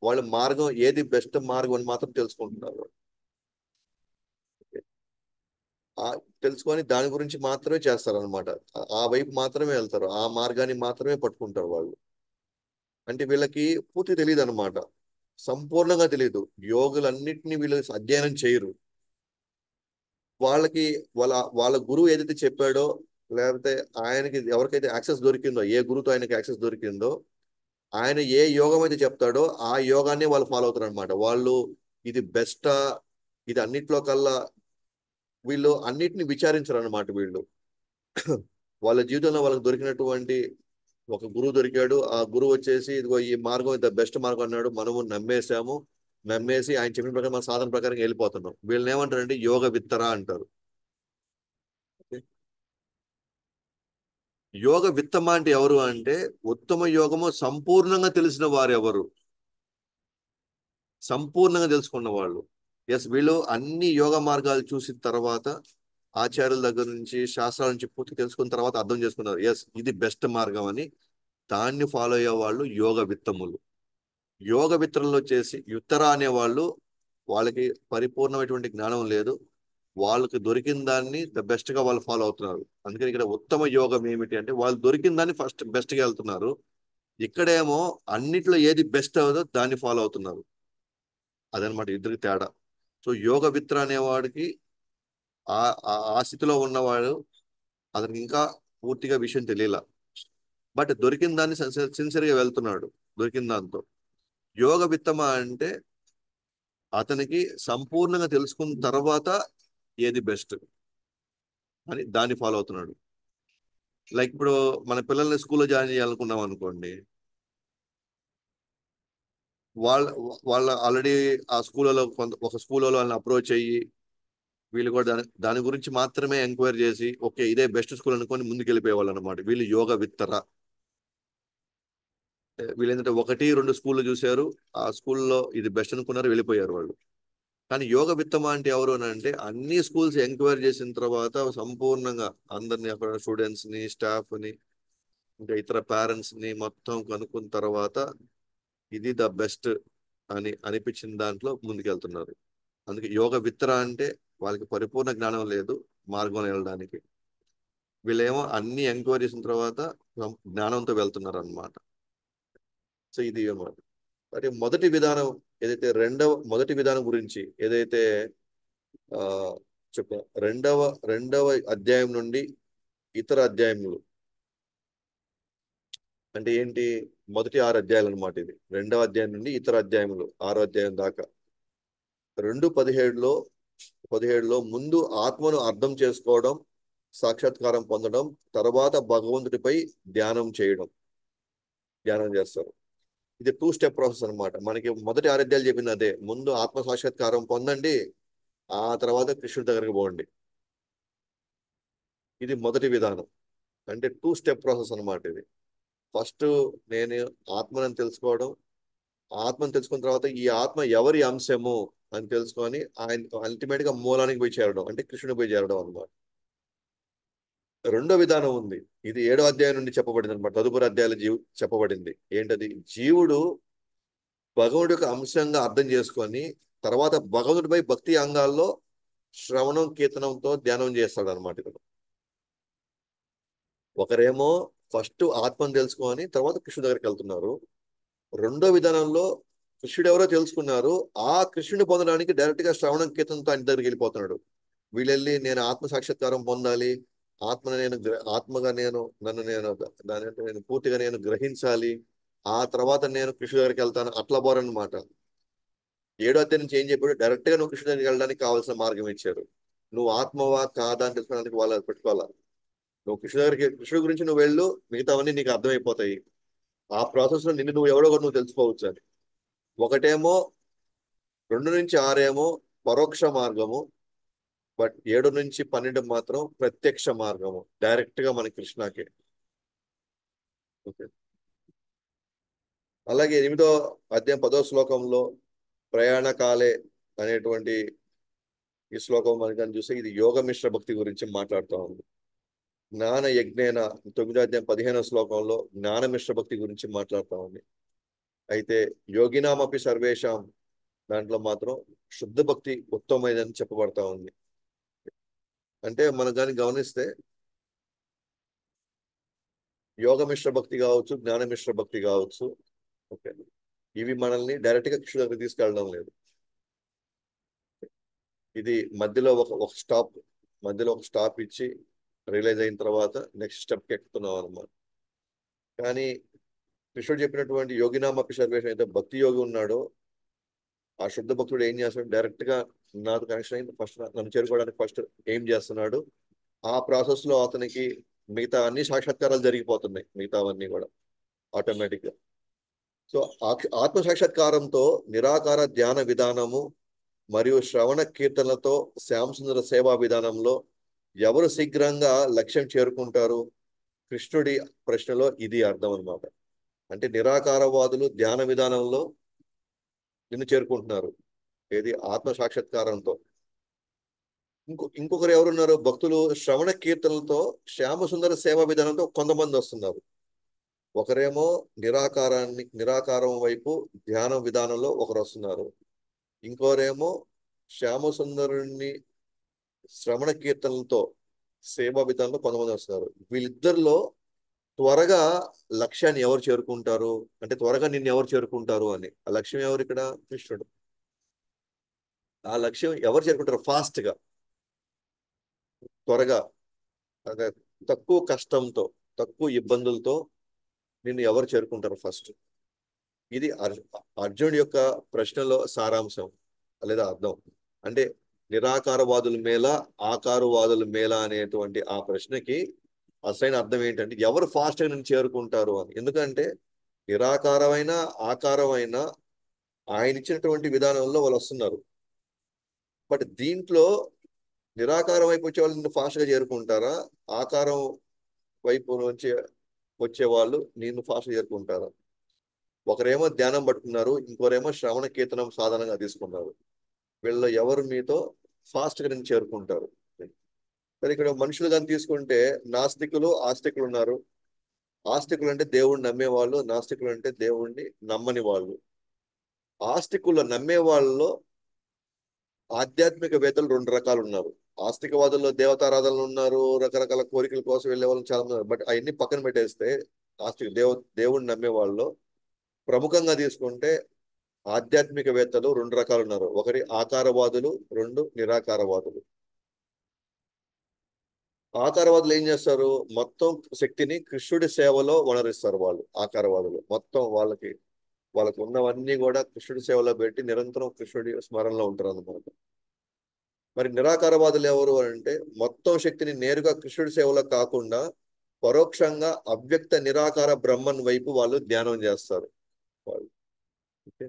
వాళ్ళ మార్గం ఏది బెస్ట్ మార్గం అని మాత్రం తెలుసుకుంటున్నారు. ఆ తెలుసుకొని దాని గురించి మాత్రమే చేస్తారు అనమాట. ఆ వైపు మాత్రమే వెళ్తారు, ఆ మార్గాన్ని మాత్రమే పట్టుకుంటారు వాళ్ళు. అంటే వీళ్ళకి పూర్తి తెలియదు అనమాట, సంపూర్ణంగా తెలియదు. యోగులన్నిటినీ వీళ్ళు అధ్యయనం చేయరు. వాళ్ళకి వాళ్ళ వాళ్ళ గురువు ఏదైతే చెప్పాడో, లేకపోతే ఆయనకి ఎవరికైతే యాక్సెస్ దొరికిందో, ఏ గురువుతో ఆయనకి యాక్సెస్ దొరికిందో, ఆయన ఏ యోగం అయితే చెప్తాడో ఆ యోగాన్ని వాళ్ళు ఫాలో అవుతారు అనమాట. వాళ్ళు ఇది బెస్టా, ఇది అన్నిట్లో కల్లా వీళ్ళు అన్నిటిని విచారించరు అనమాట. వీళ్ళు వాళ్ళ జీవితంలో వాళ్ళకి దొరికినటువంటి ఒక గురువు దొరికాడు, ఆ గురువు వచ్చేసి ఇదిగో ఈ మార్గం ఇంత బెస్ట్ మార్గం అన్నాడు, మనము నమ్మేశాము, నమ్మేసి ఆయన చెప్పిన ప్రకారం మన సాధన ప్రకారం వెళ్ళిపోతున్నాం. వీళ్ళని ఏమంటారంటే యోగ విత్తర అంటారు. యోగ విత్తమ అంటే ఎవరు అంటే ఉత్తమ యోగము సంపూర్ణంగా తెలిసిన వారు ఎవరు, సంపూర్ణంగా తెలుసుకున్న వాళ్ళు. ఎస్, వీళ్ళు అన్ని యోగ మార్గాలు చూసిన తర్వాత, ఆచార్యుల దగ్గర నుంచి శాస్త్రాల నుంచి పూర్తి తెలుసుకున్న తర్వాత అర్థం చేసుకున్నారు, ఎస్ ఇది బెస్ట్ మార్గం అని. దాన్ని ఫాలో అయ్యే వాళ్ళు యోగ విత్తములు. యోగ విత్తరంలో వచ్చేసి యుత్తర అనే వాళ్ళు, వాళ్ళకి పరిపూర్ణమైనటువంటి జ్ఞానం లేదు, వాళ్ళకి దొరికిన దాన్ని ద బెస్ట్ గా వాళ్ళు ఫాలో అవుతున్నారు. అందుకని ఇక్కడ ఉత్తమ యోగం ఏమిటి అంటే వాళ్ళు దొరికిన దాన్ని ఫస్ట్ బెస్ట్ గా వెళ్తున్నారు. ఇక్కడేమో అన్నిట్లో ఏది బెస్ట్ అవుదో దాన్ని ఫాలో అవుతున్నారు. అదనమాట ఇద్దరికి తేడా. సో యోగ విత్ర అనేవాడికి ఆ ఆ స్థితిలో ఉన్నవాడు, అతనికి ఇంకా పూర్తిగా విషయం తెలియల, బట్ దొరికిన దాన్ని సిన్సియర్ గా వెళ్తున్నాడు దొరికిన దాంతో. యోగ విత్తమ అంటే అతనికి సంపూర్ణంగా తెలుసుకున్న తర్వాత ఏది బెస్ట్ అని దాన్ని ఫాలో అవుతున్నాడు. లైక్ ఇప్పుడు మన పిల్లల్ని స్కూల్లో జాయిన్ చేయాలనుకున్నాం అనుకోండి, వాళ్ళ వాళ్ళ ఆల్రెడీ ఆ స్కూల్లో కొంత ఒక స్కూల్లో వాళ్ళని అప్రోచ్ అయ్యి వీళ్ళు కూడా దాని గురించి మాత్రమే ఎంక్వైరీ చేసి ఓకే ఇదే బెస్ట్ స్కూల్ అనుకొని ముందుకు వెళ్ళిపోయే వాళ్ళు అనమాట. వీళ్ళు యోగ విత్తర. వీళ్ళు ఏంటంటే ఒకటి రెండు స్కూళ్ళు చూశారు, ఆ స్కూల్లో ఇది బెస్ట్ అనుకున్నారు, వెళ్ళిపోయారు వాళ్ళు. కానీ యోగ విత్తమ అంటే ఎవరు అని అంటే అన్ని స్కూల్స్ ఎంక్వైరీ చేసిన తర్వాత సంపూర్ణంగా అందరిని, అక్కడ స్టూడెంట్స్ ని, స్టాఫ్ ని, ఇంకా ఇతర పేరెంట్స్ ని మొత్తం కనుక్కున్న తర్వాత ఇది ద బెస్ట్ అని అనిపించిన దాంట్లో ముందుకెళ్తున్నారు. అందుకే యోగ విత్తర అంటే వాళ్ళకి పరిపూర్ణ జ్ఞానం లేదు మార్గంలో వెళ్ళడానికి. వీళ్ళేమో అన్ని ఎంక్వైరీ చేసిన తర్వాత జ్ఞానంతో వెళ్తున్నారు అనమాట. సో ఇది అన్నమాట. మరి మొదటి విధానం ఏదైతే మొదటి విధానం గురించి ఏదైతే ఆ చెప్ప రెండవ రెండవ అధ్యాయం నుండి ఇతర అధ్యాయములు అంటే ఏంటి, మొదటి 6 అధ్యాయాలు అనమాట. ఇది రెండవ అధ్యాయం నుండి ఇతర అధ్యాయములు 6వ అధ్యాయం దాకా. 2:17లో ముందు ఆత్మను అర్థం చేసుకోవడం, సాక్షాత్కారం పొందడం, తర్వాత భగవంతుడిపై ధ్యానం చేయడం, ధ్యానం చేస్తారు. ఇది 2 స్టెప్ ప్రాసెస్ అనమాట. మనకి మొదటి 6 అధ్యాయాలు చెప్పింది అదే, ముందు ఆత్మ సాక్షాత్కారం పొందండి, ఆ తర్వాత కృష్ణుడి దగ్గరికి పోండి. ఇది మొదటి విధానం. అంటే 2 స్టెప్ ప్రాసెస్ అనమాట ఇది. ఫస్ట్ నేను ఆత్మను తెలుసుకోవడం, ఆత్మను తెలుసుకున్న తర్వాత ఈ ఆత్మ ఎవరి అంశము అని తెలుసుకొని ఆయన అల్టిమేట్ గా మూలానికి పోయి చేరడం, అంటే కృష్ణుడికి పోయి చేరడం అనమాట. రెండో విధానం ఉంది, ఇది 7వ అధ్యాయం నుండి చెప్పబడింది అనమాట. తదుపరి అధ్యాయులు చెప్పబడింది ఏంటది, జీవుడు భగవుడి యొక్క అంశంగా అర్థం చేసుకొని తర్వాత భగవంతుడిపై భక్తి అంగాల్లో శ్రవణం కీర్తనంతో ధ్యానం చేస్తాడు అనమాట. ఇక్కడ ఒకరేమో ఫస్ట్ ఆత్మను తెలుసుకొని తర్వాత కృష్ణుడి దగ్గరికి వెళ్తున్నారు. రెండో విధానంలో కృష్ణుడు ఎవరో తెలుసుకున్నారు, ఆ కృష్ణుని పొందడానికి డైరెక్ట్ గా శ్రవణం కీర్తనతో ఆయన దగ్గరికి వెళ్ళిపోతున్నాడు. వీళ్ళెళ్ళి నేను ఆత్మ సాక్షాత్కారం పొందాలి, ఆత్మగా నేను నన్ను నేను దాని నేను పూర్తిగా నేను గ్రహించాలి, ఆ తర్వాత నేను కృష్ణుడి దగ్గరికి వెళ్తాను అట్లా పోరన్నమాట. 7వ అధ్యాయం నుంచి ఏం చెప్పాడు, డైరెక్ట్ గా నువ్వు కృష్ణుడి దగ్గరికి వెళ్ళడానికి కావాల్సిన మార్గం ఇచ్చారు. నువ్వు ఆత్మవా కాదా అని తెలుసుకోవడానికి వాళ్ళు పెట్టుకోవాలా. నువ్వు కృష్ణుడి గురించి నువ్వు వెళ్ళు, మిగతావన్నీ నీకు అర్థమైపోతాయి. ఆ ప్రాసెస్ లో నిన్ను నువ్వు ఎవడో ఒకటి నువ్వు తెలుసుకోవచ్చు అని. ఒకటేమో 2-6 ఏమో పరోక్ష మార్గము, బట్ 7 నుంచి 12 మాత్రం ప్రత్యక్ష మార్గము, డైరెక్ట్ గా మన కృష్ణకే. ఓకే. అలాగే 8వ అధ్యాయం 10వ శ్లోకంలో ప్రయాణ కాలే అనేటువంటి ఈ శ్లోకం మనకి చూస్తే ఇది యోగ మిశ్ర భక్తి గురించి మాట్లాడుతూ ఉంది. జ్ఞాన యజ్ఞేన 9వ అధ్యాయం 15వ శ్లోకంలో జ్ఞాన మిశ్ర భక్తి గురించి మాట్లాడుతూ ఉంది. అయితే యోగినామపి సర్వేషాం దాంట్లో మాత్రం శుద్ధ భక్తి ఉత్తమమైనదని చెప్పబడతా ఉంది. అంటే మనం కానీ గమనిస్తే యోగ మిశ్ర భక్తి కావచ్చు, జ్ఞాన మిశ్ర భక్తి కావచ్చు, ఓకే, ఇవి మనల్ని డైరెక్ట్ గా కృష్ణుడి దగ్గరికి తీసుకెళ్ళడం లేదు. ఇది మధ్యలో ఒక స్టాప్ ఇచ్చి రియలైజ్ అయిన తర్వాత నెక్స్ట్ స్టెప్కి ఎక్కుతున్నాం అనమాట. కానీ కృష్ణుడు చెప్పినటువంటి యోగినామపి సర్వేషం అయితే భక్తి యోగి ఉన్నాడో ఆ శుద్ధ భక్తుడు ఏం చేస్తాడు, డైరెక్ట్ గా నాతో కనెక్షన్ అయింది, ఫస్ట్ నన్ను చేరుకోవడానికి ఫస్ట్ ఏం చేస్తున్నాడు, ఆ ప్రాసెస్ లో అతనికి మిగతా అన్ని సాక్షాత్కారాలు జరిగిపోతున్నాయి, మిగతావన్నీ కూడా ఆటోమేటిక్ గా. సో ఆత్మ సాక్షాత్కారంతో నిరాకార ధ్యాన విధానము మరియు శ్రవణ కీర్తనలతో శ్యామ సుందర సేవా విధానంలో ఎవరు శీఘ్రంగా లక్ష్యం చేరుకుంటారు? కృష్ణుడి ప్రశ్నలో ఇది అర్థం అనమాట. అంటే నిరాకారవాదులు ధ్యాన విధానంలో నిన్ను చేరుకుంటున్నారు, ఏది ఆత్మ సాక్షాత్కారంతో. ఇంకొకరు ఎవరున్నారు? భక్తులు శ్రవణ కీర్తనలతో శ్యామ సుందర సేవా విధానంతో కొంతమంది వస్తున్నారు. ఒకరేమో నిరాకారం వైపు ధ్యాన విధానంలో ఒకరు వస్తున్నారు. ఇంకోరేమో శ్యామ సుందరుని శ్రవణ కీర్తనలతో సేవా విధానంలో కొంతమంది వస్తున్నారు. వీళ్ళిద్దరిలో త్వరగా లక్ష్యాన్ని ఎవరు చేరుకుంటారు అంటే త్వరగా నిన్ను ఎవరు చేరుకుంటారు అని. ఆ లక్ష్యం ఎవరు ఇక్కడ? కృష్ణుడు. ఆ లక్ష్యం ఎవరు చేరుకుంటారు ఫాస్ట్ గా, త్వరగా, అదే తక్కువ కష్టంతో, తక్కువ ఇబ్బందులతో నిన్ను ఎవరు చేరుకుంటారు ఫస్ట్? ఇది అర్జునుడి యొక్క ప్రశ్నలో సారాంశం లేదా అర్థం. అంటే నిరాకారవాదుల మేళ, ఆకారవాదుల మేళ అనేటువంటి ఆ ప్రశ్నకి అసలైన అర్థం ఏంటంటే ఎవరు ఫాస్ట్ గా నేను చేరుకుంటారు అని. ఎందుకంటే నిరాకారమైన ఆకారమైన ఆయన ఇచ్చినటువంటి విధానంలో వాళ్ళు వస్తున్నారు. బట్ దీంట్లో నిరాకారం వైపు వచ్చే వాళ్ళు నిన్ను ఫాస్ట్ గా చేరుకుంటారా, ఆకారం వైపు నుంచి వచ్చే వాళ్ళు నిన్ను ఫాస్ట్ గా చేరుకుంటారా? ఒకరేమో ధ్యానం పట్టుకున్నారు, ఇంకోరేమో శ్రవణ కీర్తనం సాధనంగా తీసుకున్నారు. వీళ్ళు ఎవరు మీతో ఫాస్ట్ గా నేను చేరుకుంటారు? మరి ఇక్కడ మనుషులు కానీ తీసుకుంటే నాస్తికులు ఆస్తికులు ఉన్నారు. ఆస్తికులు అంటే దేవుణ్ణి నమ్మేవాళ్ళు, నాస్తికులు అంటే దేవుణ్ణి నమ్మని వాళ్ళు. ఆస్తికులు నమ్మే వాళ్ళలో ఆధ్యాత్మికవేత్తలు 2 రకాలు ఉన్నారు. ఆస్తికవాదుల్లో దేవతారాధనలు ఉన్నారు, రకరకాల కోరికల కోసం వెళ్ళే వాళ్ళు చాలా మంది ఉన్నారు. బట్ అవన్నీ పక్కన పెట్టేస్తే దేవుణ్ణి నమ్మే వాళ్ళు ప్రముఖంగా తీసుకుంటే ఆధ్యాత్మికవేత్తలు 2 రకాలు ఉన్నారు. ఒకటి ఆకారవాదులు, 2 నిరాకారవాదులు. ఆకారవాదులు ఏం చేస్తారు? మొత్తం శక్తిని కృష్ణుడి సేవలో వనరిస్తారు. వాళ్ళు ఆకారవాదులు మొత్తం వాళ్ళకు ఉన్నవన్నీ కూడా కృష్ణుడి సేవలో పెట్టి నిరంతరం కృష్ణుడి స్మరణలో ఉంటారు అన్నమాట. మరి నిరాకారవాదులు ఎవరు అంటే మొత్తం శక్తిని నేరుగా కృష్ణుడి సేవలో కాకుండా పరోక్షంగా అవ్యక్త నిరాకార బ్రహ్మన్ వైపు వాళ్ళు ధ్యానం చేస్తారు. వాళ్ళు ఓకే.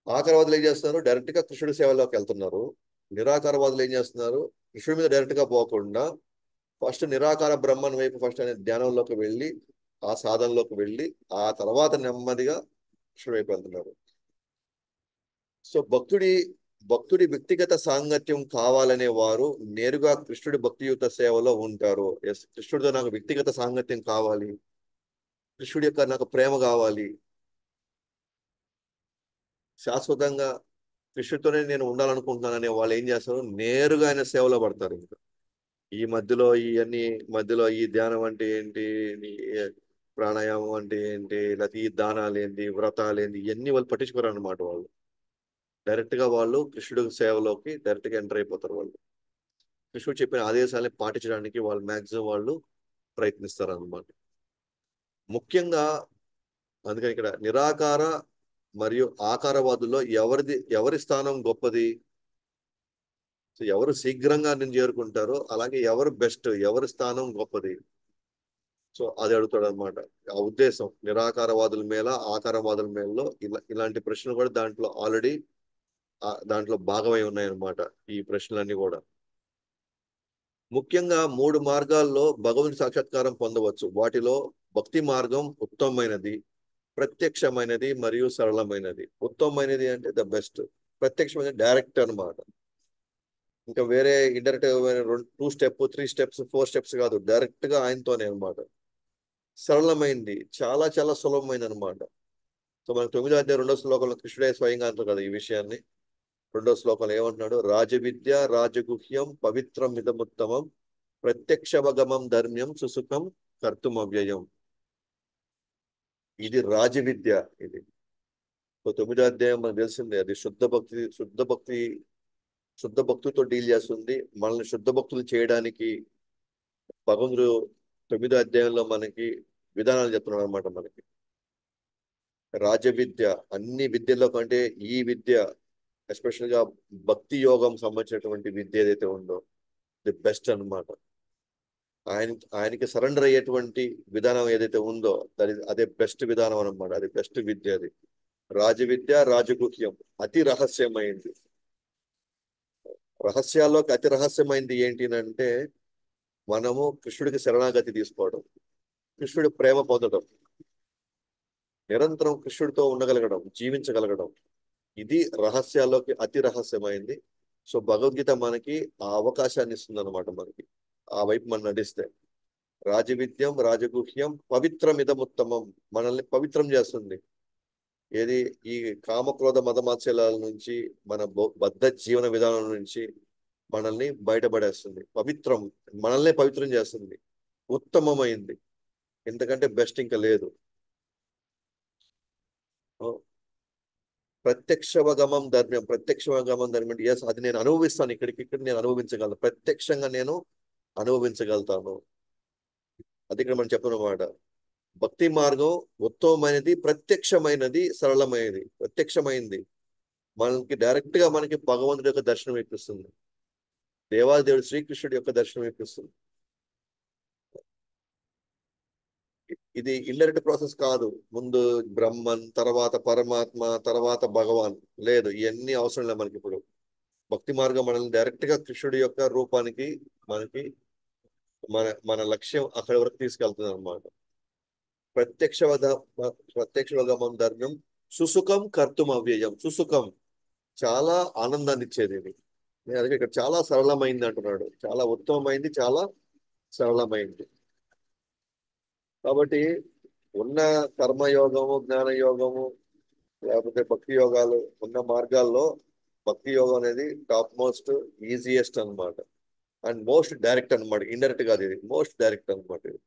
ఆకారవాదులు ఏం చేస్తున్నారు? డైరెక్ట్ గా కృష్ణుడి సేవలోకి వెళ్తున్నారు. నిరాకారవాదులు ఏం చేస్తున్నారు? కృష్ణుడి మీద డైరెక్ట్ గా పోకుండా ఫస్ట్ నిరాకార బ్రహ్మన్ వైపు ఫస్ట్ అనే ధ్యానంలోకి వెళ్ళి ఆ సాధనలోకి వెళ్ళి ఆ తర్వాత నెమ్మదిగా కృష్ణుడి వైపు వెళ్తున్నారు. సో భక్తుడి వ్యక్తిగత సాంగత్యం కావాలనే వారు నేరుగా కృష్ణుడి భక్తియుత సేవలో ఉంటారు. ఎస్, కృష్ణుడితో నాకు వ్యక్తిగత సాంగత్యం కావాలి, కృష్ణుడి యొక్క నాకు ప్రేమ కావాలి, శాశ్వతంగా కృష్ణుడితోనే నేను ఉండాలనుకుంటున్నాననే వాళ్ళు ఏం చేస్తారు? నేరుగా ఆయన సేవలో పడతారు. ఇంకా ఈ మధ్యలో ఈ ధ్యానం అంటే ఏంటి, ఈ ప్రాణాయామం అంటే ఏంటి, లేకపోతే ఈ దానాలు ఏంటి, వ్రతాలు ఏంటి, ఇవన్నీ వాళ్ళు పట్టించుకోరు అనమాట. వాళ్ళు డైరెక్ట్ గా వాళ్ళు కృష్ణుడి సేవలోకి డైరెక్ట్ గా ఎంటర్ అయిపోతారు. వాళ్ళు కృష్ణుడు చెప్పిన ఆదేశాలని పాటించడానికి వాళ్ళు మాక్సిమం వాళ్ళు ప్రయత్నిస్తారు అన్నమాట. ముఖ్యంగా అందుకని ఇక్కడ నిరాకార మరియు ఆకారవాదుల్లో ఎవరి స్థానం గొప్పది? సో ఎవరు శీఘ్రంగా నేను చేరుకుంటారో అలాగే ఎవరు బెస్ట్, ఎవరి స్థానం గొప్పది? సో అది అడుగుతాడు అనమాట. ఆ ఉద్దేశం నిరాకారవాదుల మేళ, ఆకారవాదుల మేళలో ఇలాంటి ప్రశ్నలు కూడా దాంట్లో ఆల్రెడీ దాంట్లో భాగమై ఉన్నాయన్నమాట ఈ ప్రశ్నలన్నీ కూడా. ముఖ్యంగా 3 మార్గాల్లో భగవంతుని సాక్షాత్కారం పొందవచ్చు. వాటిలో భక్తి మార్గం ఉత్తమమైనది, ప్రత్యక్షమైనది మరియు సరళమైనది. ఉత్తమమైనది అంటే ద బెస్ట్. ప్రత్యక్షమైనది డైరెక్ట్ అన్నమాట. ఇంకా వేరే ఇండైరెక్ట్ 2 స్టెప్ 3 స్టెప్స్ 4 స్టెప్స్ కాదు, డైరెక్ట్ గా ఆయనతోనే అన్నమాట. సరళమైంది చాలా చాలా సులభమైనది అనమాట. సో మనకు 9వ అధ్యాయం 2వ శ్లోకంలో కృష్ణుడే స్వయంగా అంటారు కదా ఈ విషయాన్ని. 2వ శ్లోకంలో ఏమంటున్నాడు? రాజవిద్య రాజగుహ్యం పవిత్రం మిదముత్తమం ప్రత్యక్షవగమం ధర్మ్యం సుసుఖం కర్తుమవ్యయం. ఇది రాజవిద్య. ఇది 9వ అధ్యాయం మనకు తెలిసిందే. అది శుద్ధ భక్తితో డీల్ చేస్తుంది. మనల్ని శుద్ధ భక్తులు చేయడానికి భగవంతుడు 9వ అధ్యాయంలో మనకి విధానాలు చెప్తున్నాడు అనమాట. మనకి రాజవిద్య అన్ని విద్యల్లో కంటే ఈ విద్య, ఎస్పెషల్ గా భక్తి యోగం సంబంధించినటువంటి విద్య ఏదైతే ఉందో ది బెస్ట్ అన్నమాట. ఆయనకి సరెండర్ అయ్యేటువంటి విధానం ఏదైతే ఉందో అదే బెస్ట్ విధానం అన్నమాట. అది బెస్ట్ విద్య. అది రాజవిద్య రాజగుహ్యం, అతి రహస్యమైంది. రహస్యాల్లోకి అతి రహస్యమైంది ఏంటి అంటే మనము కృష్ణుడికి శరణాగతి తీసుకోవడం, కృష్ణుడి ప్రేమ పొందడం, నిరంతరం కృష్ణుడితో ఉండగలగడం, జీవించగలగడం. ఇది రహస్యాల్లోకి అతి రహస్యమైంది. సో భగవద్గీత మనకి ఆ అవకాశాన్ని ఇస్తుంది అనమాట. మనకి ఆ వైపు మనం నడిస్తే రాజవిద్యం రాజగుహ్యం పవిత్రమిదముత్తమం, మనల్ని పవిత్రం చేస్తుంది. ఏది? ఈ కామక్రోధ మదమాత్సర్యాల నుంచి, మన బద్ధ జీవన విధానం నుంచి మనల్ని బయటపడేస్తుంది. పవిత్రం, మనల్ని పవిత్రం చేస్తుంది. ఉత్తమమైంది, ఎందుకంటే బెస్ట్ ఇంకా లేదు. ప్రత్యక్షవగమం ధర్మ్యం, ప్రత్యక్షవగమం ధర్మం అంటే ఎస్, అది నేను అనుభవిస్తాను. ఇక్కడ నేను అనుభవించగలను, ప్రత్యక్షంగా నేను అనుభవించగలుగుతాను. అది ఇక్కడ మనం చెప్పినమాట. భక్తి మార్గం ఉత్తమమైనది, ప్రత్యక్షమైనది, సరళమైనది. ప్రత్యక్షమైంది మనకి డైరెక్ట్ గా మనకి భగవంతుడి యొక్క దర్శనం ఇప్పిస్తుంది. దేవాదేవుడు శ్రీకృష్ణుడి యొక్క దర్శనం ఇప్పిస్తుంది. ఇది ఇండైరెక్ట్ ప్రాసెస్ కాదు. ముందు బ్రహ్మన్, తర్వాత పరమాత్మ, తర్వాత భగవాన్. లేదు, ఇవన్నీ అవసరం లేదు మనకి ఇప్పుడు. భక్తి మార్గం మనల్ని డైరెక్ట్ గా కృష్ణుడి యొక్క రూపానికి, మనకి మన మన లక్ష్యం అక్కడి వరకు తీసుకెళ్తుంది అనమాట. ప్రత్యక్షవద ప్రత్యక్షవగమం ధర్మం సుసుఖం కర్తుం అవ్యయం. సుసుఖం, చాలా ఆనందాన్ని ఇచ్చేది ఇది. అందుకే ఇక్కడ చాలా సరళమైంది అంటున్నాడు. చాలా ఉత్తమమైంది, చాలా సరళమైంది. కాబట్టి ఉన్న కర్మయోగము, జ్ఞానయోగము, లేకపోతే భక్తి యోగాలు ఉన్న మార్గాల్లో భక్తి యోగం అనేది టాప్ మోస్ట్, ఈజియెస్ట్ అన్నమాట. అండ్ మోస్ట్ డైరెక్ట్ అన్నమాట. ఇండైరెక్ట్ కాదు, ఇది మోస్ట్ డైరెక్ట్ అన్నమాట. ఇది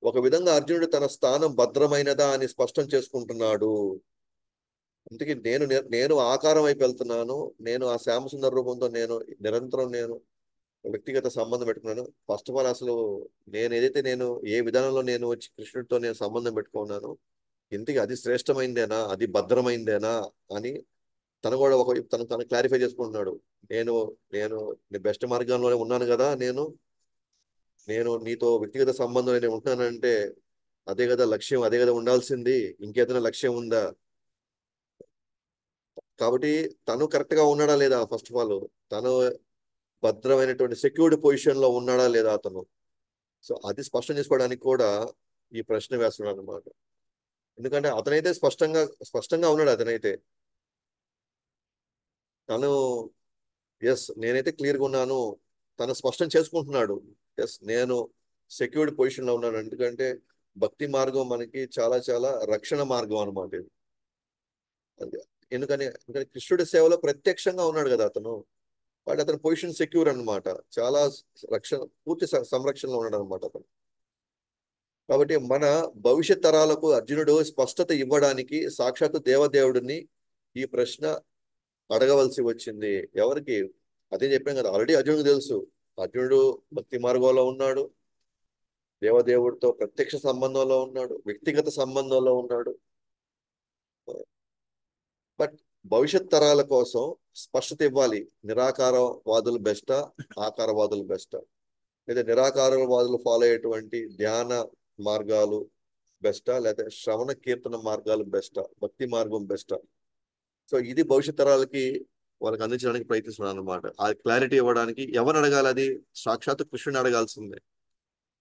ఒక విధంగా అర్జునుడు తన స్థానం భద్రమైనదా అని స్పష్టం చేసుకుంటున్నాడు. అందుకే నేను ఆకారం వైపు వెళ్తున్నాను. నేను ఆ శ్యామసుందర రూపంతో నేను నిరంతరం నేను వ్యక్తిగత సంబంధం పెట్టుకున్నాను. ఫస్ట్ ఆఫ్ ఆల్ అసలు నేను ఏ విధానంలో నేను వచ్చి కృష్ణుడితో నేను సంబంధం పెట్టుకున్నాను, ఇంతకీ అది శ్రేష్టమైందేనా, అది భద్రమైందేనా అని తను కూడా ఒక తను క్లారిఫై చేసుకుంటున్నాడు. నేను నేను బెస్ట్ మార్గంలోనే ఉన్నాను కదా. నేను నేను నీతో వ్యక్తిగత సంబంధం నేను ఉంటున్నానంటే అదే కదా లక్ష్యం, అదే కదా ఉండాల్సింది. ఇంకేదైనా లక్ష్యం ఉందా? కాబట్టి తను కరెక్ట్ గా ఉన్నాడా లేదా, ఫస్ట్ ఆఫ్ ఆల్ తను భద్రమైనటువంటి సెక్యూర్డ్ పొజిషన్ లో ఉన్నాడా లేదా అతను. సో అది స్పష్టం చేసుకోవడానికి కూడా ఈ ప్రశ్న వేస్తున్నాడు అనమాట. ఎందుకంటే అతనైతే స్పష్టంగా ఉన్నాడు. అతనైతే తను ఎస్ నేనైతే క్లియర్గా ఉన్నాను, తను స్పష్టం చేసుకుంటున్నాడు. ఎస్, నేను సెక్యూర్డ్ పొజిషన్ లో ఉన్నాను. ఎందుకంటే భక్తి మార్గం మనకి చాలా చాలా రక్షణ మార్గం అనమాట ఇది. అది ఎందుకని కృష్ణుడి సేవలో ప్రత్యక్షంగా ఉన్నాడు కదా అతను. వాటి అతని పొజిషన్ సెక్యూర్ అన్నమాట. చాలా రక్షణ, పూర్తి సంరక్షణలో ఉన్నాడు అనమాట అతను. కాబట్టి మన భవిష్యత్ తరాలకు అర్జునుడు స్పష్టత ఇవ్వడానికి సాక్షాత్తు దేవదేవుడిని ఈ ప్రశ్న అడగవలసి వచ్చింది. ఎవరికి? అదే చెప్పాం కదా, ఆల్రెడీ అర్జునుడికి తెలుసు. అర్జునుడు భక్తి మార్గంలో ఉన్నాడు, దేవదేవుడితో ప్రత్యక్ష సంబంధంలో ఉన్నాడు, వ్యక్తిగత సంబంధంలో ఉన్నాడు. బట్ భవిష్యత్ తరాల కోసం స్పష్టత ఇవ్వాలి. నిరాకారవాదులు బెస్టా, ఆకారవాదులు బెస్టా, లేదా నిరాకారవాదులు ఫాలో అయ్యేటువంటి ధ్యాన మార్గాలు బెస్టా, లేదా శ్రవణ కీర్తన మార్గాలు బెస్టా, భక్తి మార్గం బెస్టా? సో ఇది భవిష్యత్ తరాలకి వాళ్ళకి అందించడానికి ప్రయత్నిస్తున్నాను అనమాట. ఆ క్లారిటీ ఇవ్వడానికి ఎవరిని అడగాలి? అది సాక్షాత్ కృష్ణుని అడగాల్సిందే.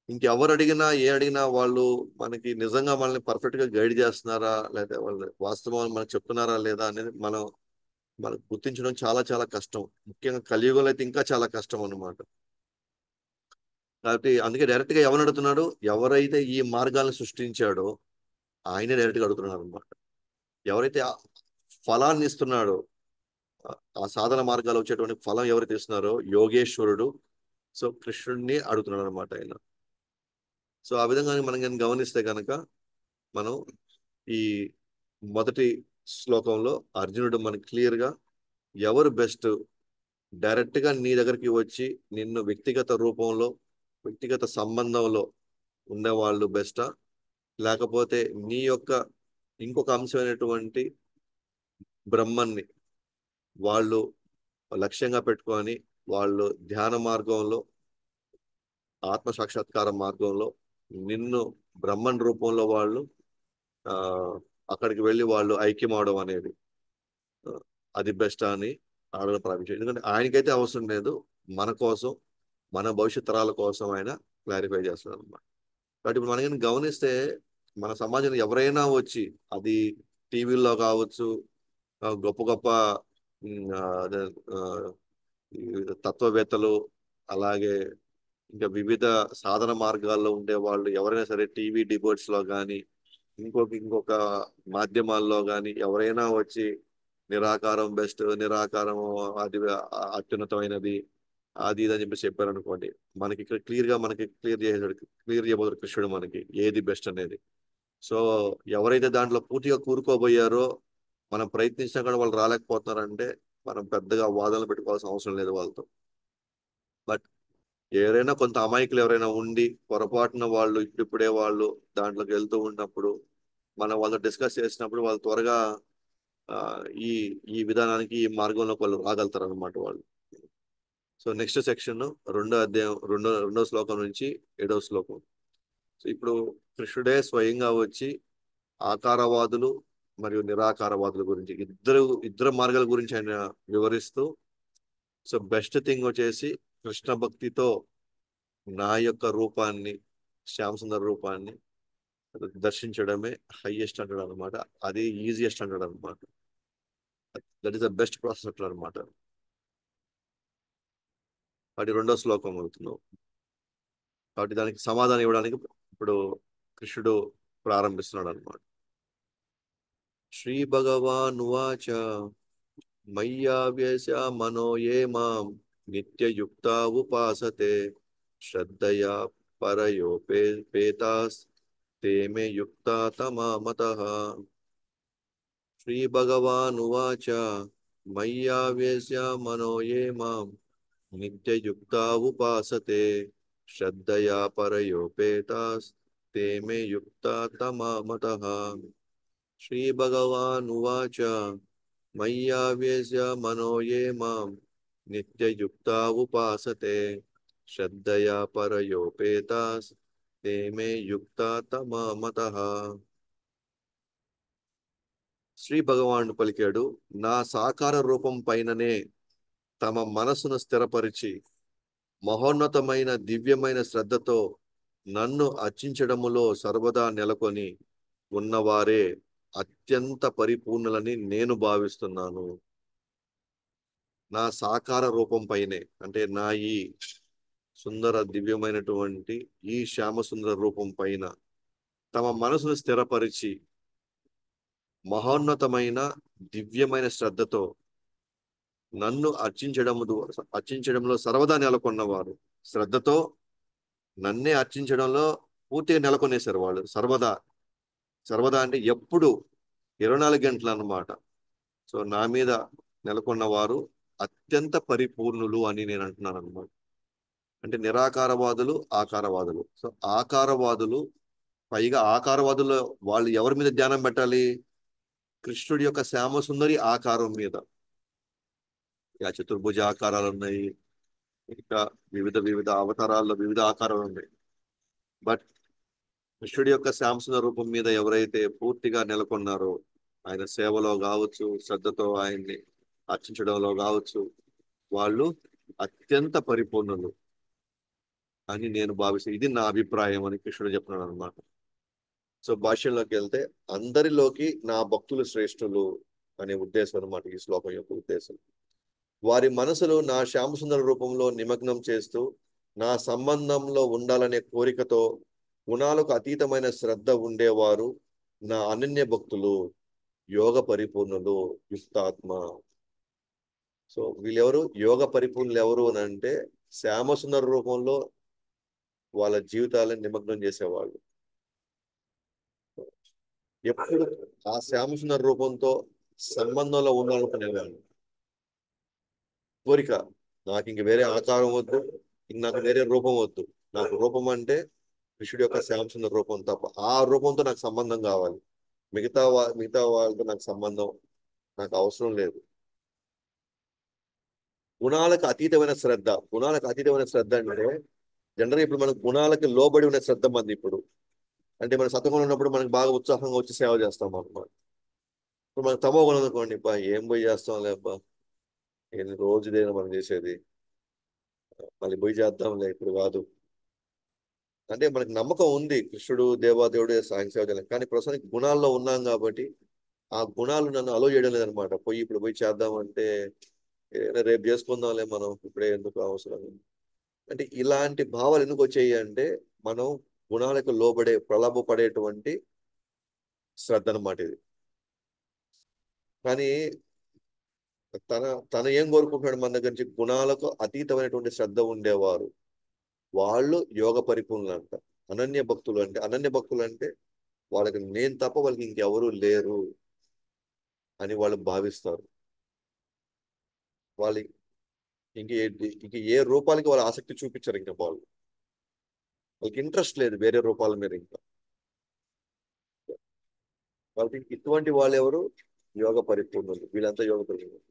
ఇంకెవరు అడిగినా ఏ అడిగినా వాళ్ళు మనకి నిజంగా మనల్ని పర్ఫెక్ట్ గా గైడ్ చేస్తున్నారా, లేదా వాళ్ళు వాస్తవం మనకు చెప్తున్నారా లేదా అనేది మనకు గుర్తించడం చాలా చాలా కష్టం. ముఖ్యంగా కలియుగంలో అయితే ఇంకా చాలా కష్టం అన్నమాట. కాబట్టి అందుకే డైరెక్ట్ గా ఎవరు అడుగుతున్నాడు? ఎవరైతే ఈ మార్గాలను సృష్టించాడో ఆయనే డైరెక్ట్ గా అడుగుతున్నాడు అనమాట. ఎవరైతే ఆ ఫలాన్ని ఇస్తున్నాడో, ఆ సాధన మార్గాలు వచ్చేటువంటి ఫలం ఎవరైతే ఇస్తున్నారో యోగేశ్వరుడు, సో కృష్ణుడిని అడుగుతున్నాడు అనమాట ఆయన. సో ఆ విధంగా మనం కానీ గమనిస్తే కనుక మనం ఈ మొదటి శ్లోకంలో అర్జునుడు మనకి క్లియర్ గా ఎవరు బెస్ట్, డైరెక్ట్ గా నీ దగ్గరికి వచ్చి నిన్ను వ్యక్తిగత రూపంలో వ్యక్తిగత సంబంధంలో ఉండేవాళ్ళు బెస్టా, లేకపోతే నీ యొక్క ఇంకొక అంశమైనటువంటి బ్రహ్మన్ని వాళ్ళు లక్ష్యంగా పెట్టుకొని వాళ్ళు ధ్యాన మార్గంలో ఆత్మ సాక్షాత్కార మార్గంలో నిన్ను బ్రహ్మన్ రూపంలో వాళ్ళు ఆ అక్కడికి వెళ్ళి వాళ్ళు ఐక్యం అవడం అనేది ఆ, అది బెస్ట్ అని ఆడడం ప్రారంభించాడు. ఎందుకంటే ఆయనకైతే అవసరం లేదు, మన కోసం మన భవిష్యత్ తరాల కోసం ఆయన క్లారిఫై చేస్తున్నాడు అనమాట. కాబట్టి ఇప్పుడు మనం గమనిస్తే మన సమాజంలో ఎవరైనా వచ్చి అది టీవీల్లో కావచ్చు, గొప్ప గొప్ప అదే, ఆ, ఈ తత్వవేత్తలు, అలాగే ఇంకా వివిధ సాధన మార్గాల్లో ఉండే వాళ్ళు ఎవరైనా సరే టీవీ డిబేట్స్ లో కానీ ఇంకొక మాధ్యమాల్లో కానీ ఎవరైనా వచ్చి నిరాకారం బెస్ట్, నిరాకారం అది అత్యున్నతమైనది, అది ఇది అని చెప్పి చెప్పారనుకోండి, మనకి ఇక్కడ క్లియర్ చేయబోతున్నారు కృష్ణుడు మనకి ఏది బెస్ట్ అనేది. సో ఎవరైతే దాంట్లో పూర్తిగా కూరుకోబోయారో మనం ప్రయత్నించినా కూడా వాళ్ళు రాలేకపోతున్నారంటే మనం పెద్దగా వాదనలు పెట్టుకోవాల్సిన అవసరం లేదు వాళ్ళతో. బట్ ఎవరైనా కొంత అమాయకులు ఎవరైనా ఉండి పొరపాటున వాళ్ళు ఇప్పుడిప్పుడే వాళ్ళు దాంట్లోకి వెళ్తూ ఉన్నప్పుడు మనం వాళ్ళతో డిస్కస్ చేసినప్పుడు వాళ్ళు త్వరగా ఆ, ఈ ఈ విధానానికి ఈ మార్గంలోకి వాళ్ళు రాగలుగుతారు అనమాట వాళ్ళు. సో నెక్స్ట్ సెక్షన్ రెండో అధ్యాయం రెండో శ్లోకం నుంచి 7వ శ్లోకం. సో ఇప్పుడు కృష్ణుడే స్వయంగా వచ్చి ఆకారవాదులు మరియు నిరాకారవాదుల గురించి ఇద్దరు మార్గాల గురించి ఆయన వివరిస్తూ, సో బెస్ట్ థింగ్ వచ్చేసి కృష్ణ భక్తితో నా యొక్క రూపాన్ని, శ్యామ సుందర రూపాన్ని దర్శించడమే హైయెస్ట్ అంటాడు అనమాట. అది ఈజియెస్ట్ అంటాడు అనమాట. That is the best process అంటాడు అనమాట. కాబట్టి రెండో శ్లోకం అవుతున్నాం. కాబట్టి దానికి సమాధానం ఇవ్వడానికి ఇప్పుడు కృష్ణుడు ప్రారంభిస్తున్నాడు అనమాట. శ్రీ భగవానువాచ మయ్యావ్యస మనో ఏ మాం నిత్యయుక్తా ఉపాసతే శ్రద్ధయా పరయోపేతాస్ ते मे युक्ता तमा मतः. श्रीभगवानुवाच मय्यावेश्य मनो ये मां नित्ययुक्ता उपासते श्रद्धया परयोपेतास्ते मे युक्ता तमा मतः. श्रीभगवानुवाच मय्यावेश्य मनो ये मां नित्ययुक्ता उपासते श्रद्धया परयोपेतास्ते मे युक्ता तमा मतः. శ్రీ భగవానుడు పలికాడు, నా సాకార రూపం పైననే తమ మనసును స్థిరపరిచి మహోన్నతమైన దివ్యమైన శ్రద్ధతో నన్ను అర్చించడములో సర్వదా నెలకొని ఉన్నవారే అత్యంత పరిపూర్ణులని నేను భావిస్తున్నాను. నా సాకార రూపం పైనే అంటే నా ఈ సుందర దివ్యమైనటువంటి ఈ శ్యామ సుందర రూపం పైన తమ మనసును స్థిరపరిచి మహోన్నతమైన దివ్యమైన శ్రద్ధతో నన్ను అర్చించడంలో సర్వదా నెలకొన్నవారు. శ్రద్ధతో నన్నే అర్చించడంలో పూర్తిగా నెలకొనేశారు వాళ్ళు. సర్వదా, సర్వదా అంటే ఎప్పుడు, 24 గంటలు అన్నమాట. సో నా మీద నెలకొన్న వారు అత్యంత పరిపూర్ణులు అని నేను అంటున్నాను అనమాట. అంటే నిరాకారవాదులు, ఆకారవాదులు. సో ఆకారవాదులు, పైగా ఆకారవాదులు వాళ్ళు ఎవరి మీద ధ్యానం పెట్టాలి? కృష్ణుడి యొక్క శ్యామ సుందరి ఆకారం మీద. ఇక చతుర్భుజ ఆకారాలు ఉన్నాయి, ఇంకా వివిధ వివిధ అవతారాల్లో వివిధ ఆకారాలు ఉన్నాయి. బట్ కృష్ణుడి యొక్క శ్యామసుందర రూపం మీద ఎవరైతే పూర్తిగా నెలకొన్నారో, ఆయన సేవలో కావచ్చు, శ్రద్ధతో ఆయన్ని అర్చించడంలో కావచ్చు, వాళ్ళు అత్యంత పరిపూర్ణులు అని నేను భావిస్తాను. ఇది నా అభిప్రాయం అని కృష్ణుడు చెప్తున్నాడు అనమాట. సో భాష్యంలోకి వెళ్తే, అందరిలోకి నా భక్తులు శ్రేష్ఠులు అనే ఉద్దేశం అనమాట ఈ శ్లోకం యొక్క ఉద్దేశం. వారి మనసులు నా శ్యామసుందర రూపంలో నిమగ్నం చేస్తూ నా సంబంధంలో ఉండాలనే కోరికతో గుణాలకు అతీతమైన శ్రద్ధ ఉండేవారు నా అనన్య భక్తులు, యోగ పరిపూర్ణులు, యుక్తాత్మ. సో వీళ్ళెవరు యోగ పరిపూర్ణులు ఎవరు అని అంటే, శ్యామసుందర రూపంలో వాళ్ళ జీవితాలను నిమగ్నం చేసేవాళ్ళు. ఎప్పుడు ఆ శ్యామసుందర రూపంతో సంబంధంలో ఉండాలనుకునేవాళ్ళు. కోరిక, నాకు ఇంక వేరే ఆకారం వద్దు, ఇంక నాకు వేరే రూపం వద్దు. నాకు రూపం అంటే కృష్ణుడి యొక్క శ్యామసుందర రూపం తప్ప, ఆ రూపంతో నాకు సంబంధం కావాలి. మిగతా వాళ్ళతో నాకు సంబంధం నాకు అవసరం లేదు. గుణాలకు అతీతమైన శ్రద్ధ. గుణాలకు అతీతమైన శ్రద్ధ అంటే జనరల్గా ఇప్పుడు మనకు గుణాలకు లోబడి ఉన్న శ్రద్ధ మంది ఇప్పుడు. అంటే మన సత్వగుణం ఉన్నప్పుడు మనకి బాగా ఉత్సాహంగా వచ్చి సేవ చేస్తాం అన్నమాట. ఇప్పుడు మనకు తమో గుణం అనుకోండి, బా ఏం పోయి చేస్తాం లేబ్బా, ఏంది రోజు ఇదేనా మనం చేసేది, మళ్ళీ పోయి చేద్దాంలే ఇప్పుడు కాదు. అంటే మనకి నమ్మకం ఉంది కృష్ణుడు దేవాదేవుడు సాయం సేవ చేయాలి, కానీ ప్రస్తుతానికి గుణాల్లో ఉన్నాం కాబట్టి ఆ గుణాలు నన్ను అలో చేయడం లేదనమాట. ఇప్పుడు పోయి చేద్దామంటే రేపు చేసుకుందాంలే, మనం ఇప్పుడే ఎందుకు అవసరం. అంటే ఇలాంటి భావాలు ఎందుకు వచ్చాయి అంటే, మనం గుణాలకు లోబడే ప్రలోభ పడేటువంటి శ్రద్ధ అన్నమాట ఇది. కానీ తన తన ఏం కోరుకుంటున్నాడు మన దగ్గర నుంచి, గుణాలకు అతీతమైనటువంటి శ్రద్ధ ఉండేవారు వాళ్ళు యోగ పరిపూర్ణులు అంట. అనన్య భక్తులు అంటే వాళ్ళకి నేను తప్ప వాళ్ళకి ఇంకెవరూ లేరు అని వాళ్ళు భావిస్తారు. వాళ్ళు ఇంక ఇంక ఏ రూపాలకి వాళ్ళు ఆసక్తి చూపించారు. ఇంకా వాళ్ళకి ఇంట్రెస్ట్ లేదు వేరే రూపాల మీద. ఇంకా వాళ్ళకి ఇటువంటి వాళ్ళు ఎవరు, యోగ పరిపూర్ణులు. వీళ్ళంతా యోగ పరిపూర్ణులు.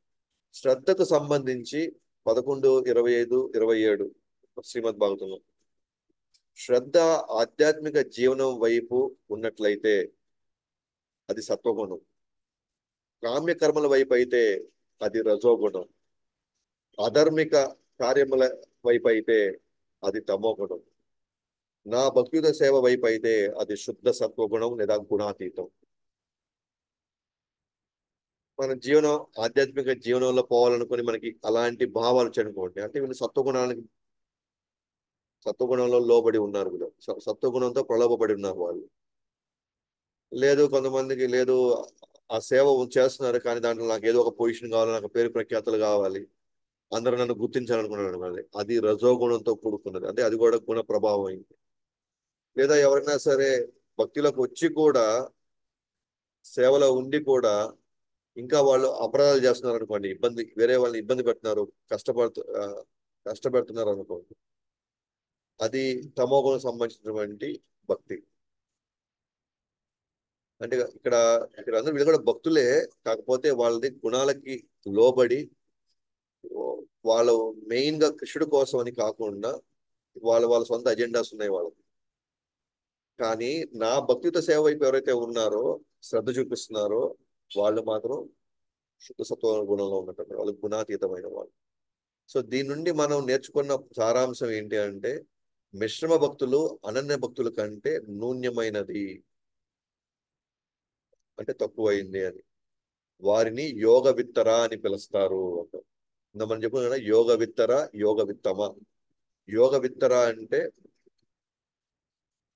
శ్రద్ధకు సంబంధించి 11, 25, 27 శ్రీమద్ భాగవతంలో, శ్రద్ధ ఆధ్యాత్మిక జీవనం వైపు ఉన్నట్లయితే అది సత్వగుణం, కామ్య కర్మల వైపు అయితే అది రజోగుణం, అధర్మిక కార్యముల వైపు అయితే అది తమోగుణం, నా భక్తుల సేవ వైపు అయితే అది శుద్ధ సత్వగుణం లేదా గుణాతీతం. మన జీవనం ఆధ్యాత్మిక జీవనంలో పోవాలనుకుని మనకి అలాంటి భావాలు చనుకోండి అంటే వీళ్ళు సత్వగుణంలో లోబడి ఉన్నారు. వీళ్ళు సత్వగుణంతో ప్రలోభపడి ఉన్నారు వాళ్ళు. లేదు కొంతమందికి లేదు, ఆ సేవ చేస్తున్నారు కానీ దాంట్లో నాకు ఏదో ఒక పొజిషన్ కావాలి, నాకు పేరు ప్రఖ్యాతలు కావాలి, అందరూ నన్ను గుర్తించాలనుకున్నాడు మరి అది రజోగుణంతో కూడుకున్నది. అంటే అది కూడా గుణ ప్రభావం అయింది. లేదా ఎవరైనా సరే భక్తిలోకి వచ్చి కూడా, సేవలో ఉండి కూడా ఇంకా వాళ్ళు అపరాధాలు చేస్తున్నారు అనుకోండి, వేరే వాళ్ళని ఇబ్బంది పెడుతున్నారు, కష్టపెడుతున్నారు అనుకోండి, అది తమోగుణం సంబంధించినటువంటి భక్తి. అంటే ఇక్కడ అందరూ వీళ్ళు కూడా భక్తులే, కాకపోతే వాళ్ళది గుణాలకి లోబడి వాళ్ళు మెయిన్ గా కృష్ణుడి కోసం అని కాకుండా వాళ్ళ సొంత అజెండాస్ ఉన్నాయి వాళ్ళకి. కానీ నా భక్తితో సేవ వైపు ఎవరైతే ఉన్నారో, శ్రద్ధ చూపిస్తున్నారో, వాళ్ళు మాత్రం శుద్ధ సత్వ గుణంలో ఉన్నట్టు వాళ్ళు గుణాతీతమైన వాళ్ళు. సో దీని నుండి మనం నేర్చుకున్న సారాంశం ఏంటి అంటే, మిశ్రమ భక్తులు అనన్య భక్తుల కంటే నూన్యమైనది అంటే తక్కువైంది అని. వారిని యోగ విత్తర అని పిలుస్తారు అంట. మనం చెప్పుకున్నాం కదా, యోగ విత్తర, యోగ విత్తమ. యోగ విత్తర అంటే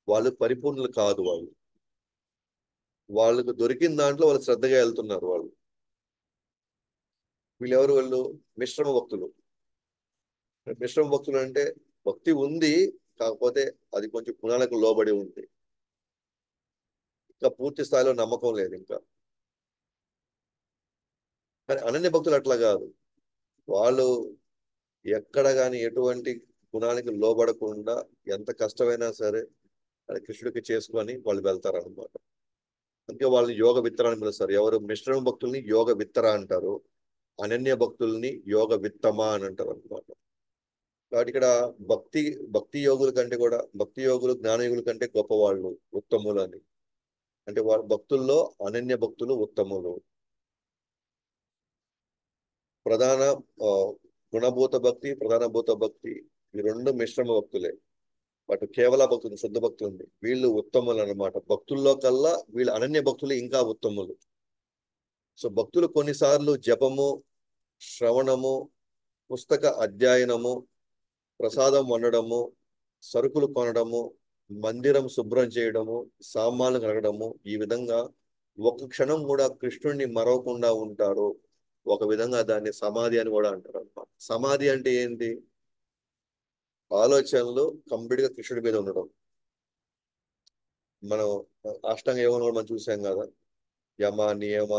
వాళ్ళు పరిపూర్ణులు కాదు. వాళ్ళకు దొరికిన దాంట్లో వాళ్ళు శ్రద్ధగా వెళ్తున్నారు వాళ్ళు. వాళ్ళు మిశ్రమ భక్తులు. మిశ్రమ భక్తులు అంటే భక్తి ఉంది, కాకపోతే అది కొంచెం గుణాలకు లోబడి ఉంది, ఇంకా పూర్తి స్థాయిలో నమ్మకం లేదు ఇంకా. కానీ అనన్య భక్తులు అట్లా కాదు. వాళ్ళు ఎక్కడ కానీ ఎటువంటి గుణానికి లోబడకుండా ఎంత కష్టమైనా సరే అది కృష్ణుడికి చేసుకొని వాళ్ళు వెళ్తారు అనమాట. అందుకే వాళ్ళని యోగ విత్తర అని పిలుస్తారు. ఎవరు మిశ్రమ భక్తుల్ని యోగ విత్తర అంటారు, అనన్య భక్తుల్ని యోగ విత్తమ అని అంటారు అనమాట. కాబట్టి ఇక్కడ భక్తి భక్తి యోగులు జ్ఞాన యోగుల కంటే గొప్పవాళ్ళు, ఉత్తములు అని. అంటే వాళ్ళ భక్తుల్లో అనన్య భక్తులు ఉత్తములు. ప్రధాన ఆ, గుణభూత భక్తి, ప్రధానభూత భక్తి, ఈ రెండు మిశ్రమ భక్తులే. బట్ కేవల భక్తులు, శుద్ధ భక్తులు ఉంది, వీళ్ళు ఉత్తములు అన్నమాట. భక్తుల్లో కల్లా వీళ్ళు అనన్య భక్తులు ఇంకా ఉత్తములు. సో భక్తులు కొన్నిసార్లు జపము, శ్రవణము, పుస్తక అధ్యయనము, ప్రసాదం వండడము, సరుకులు కొనడము, మందిరం శుభ్రం చేయడము, సామాన్లు కడగడము, ఈ విధంగా ఒక్క క్షణం కూడా కృష్ణుడిని మరవకుండా ఉంటారు. ఒక విధంగా దాన్ని సమాధి అని కూడా అంటారు అన్నమాట. సమాధి అంటే ఏంటి? ఆలోచనలు కంప్లీట్ గా కృష్ణుడి మీద ఉండడం. మనం అష్టాంగ యోగంలో కూడా మనం చూసాం కదా, యమ, నియమ,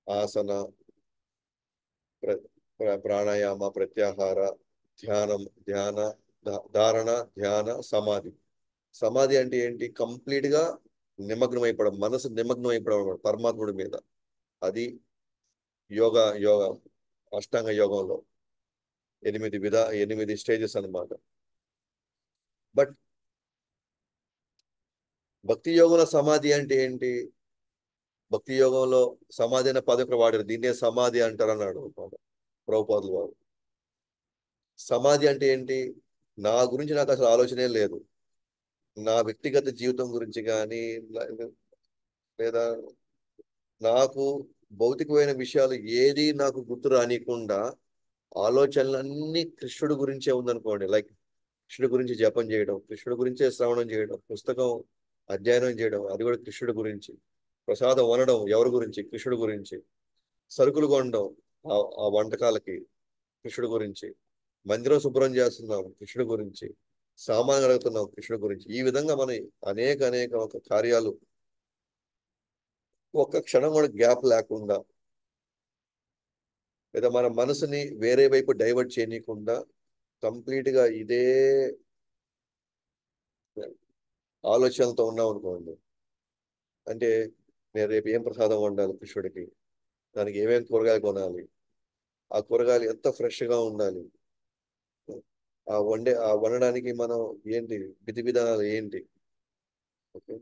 ఆసన, ప్రాణాయామ, ప్రత్యాహార, ధ్యానం, ధారణ, ధ్యాన, సమాధి. సమాధి అంటే ఏంటి? కంప్లీట్ గా నిమగ్నం అయిపోవడం, మనసు నిమగ్నం అయిపోవడం అన్నమాట పరమాత్ముడి మీద. అది యోగ అష్టాంగ యోగంలో 8 స్టేజెస్ అన్నమాట. బట్ భక్తి యోగంలో సమాధి అంటే ఏంటి? భక్తి యోగంలో సమాధి అనే పదం ఇక్కడ వాడారు, దీన్నే సమాధి అంటారు అన్నాడు అన్నమాట ప్రభుపాదులు వారు. సమాధి అంటే ఏంటి? నా గురించి నాకు అసలు ఆలోచనే లేదు, నా వ్యక్తిగత జీవితం గురించి కానీ, లేదా నాకు భౌతికమైన విషయాలు ఏది నాకు గుర్తు రానికుండా ఆలోచనలన్నీ కృష్ణుడి గురించే ఉందనుకోండి. లైక్ కృష్ణుడి గురించి జపం చేయడం, కృష్ణుడి గురించే శ్రవణం చేయడం, పుస్తకం అధ్యయనం చేయడం, అది కూడా కృష్ణుడి గురించి. ప్రసాదం వనడం ఎవరి గురించి? కృష్ణుడి గురించి. సరుకులు కొనడం ఆ వంటకాలకి, కృష్ణుడి గురించి. మందిరం శుభ్రం చేస్తున్నాం, కృష్ణుడి గురించి. సామాన్లు అడుగుతున్నాం, కృష్ణుడి గురించి. ఈ విధంగా మన అనేక ఒక కార్యాలు ఒక్క క్షణం కూడా గ్యాప్ లేకుండా, లేదా మన మనసుని వేరే వైపు డైవర్ట్ చేయనీయకుండా కంప్లీట్ గా ఇదే ఆలోచనలతో ఉన్నాం అనుకోండి. అంటే నేను రేపు ఏం ప్రసాదం వండాలి కృష్ణుడికి, దానికి ఏమేమి కూరగాయలు కొనాలి, ఆ కూరగాయలు ఎంత ఫ్రెష్ గా ఉండాలి, ఆ వండడానికి మనం ఏంటి విధి విధానాలు ఏంటి. ఓకే.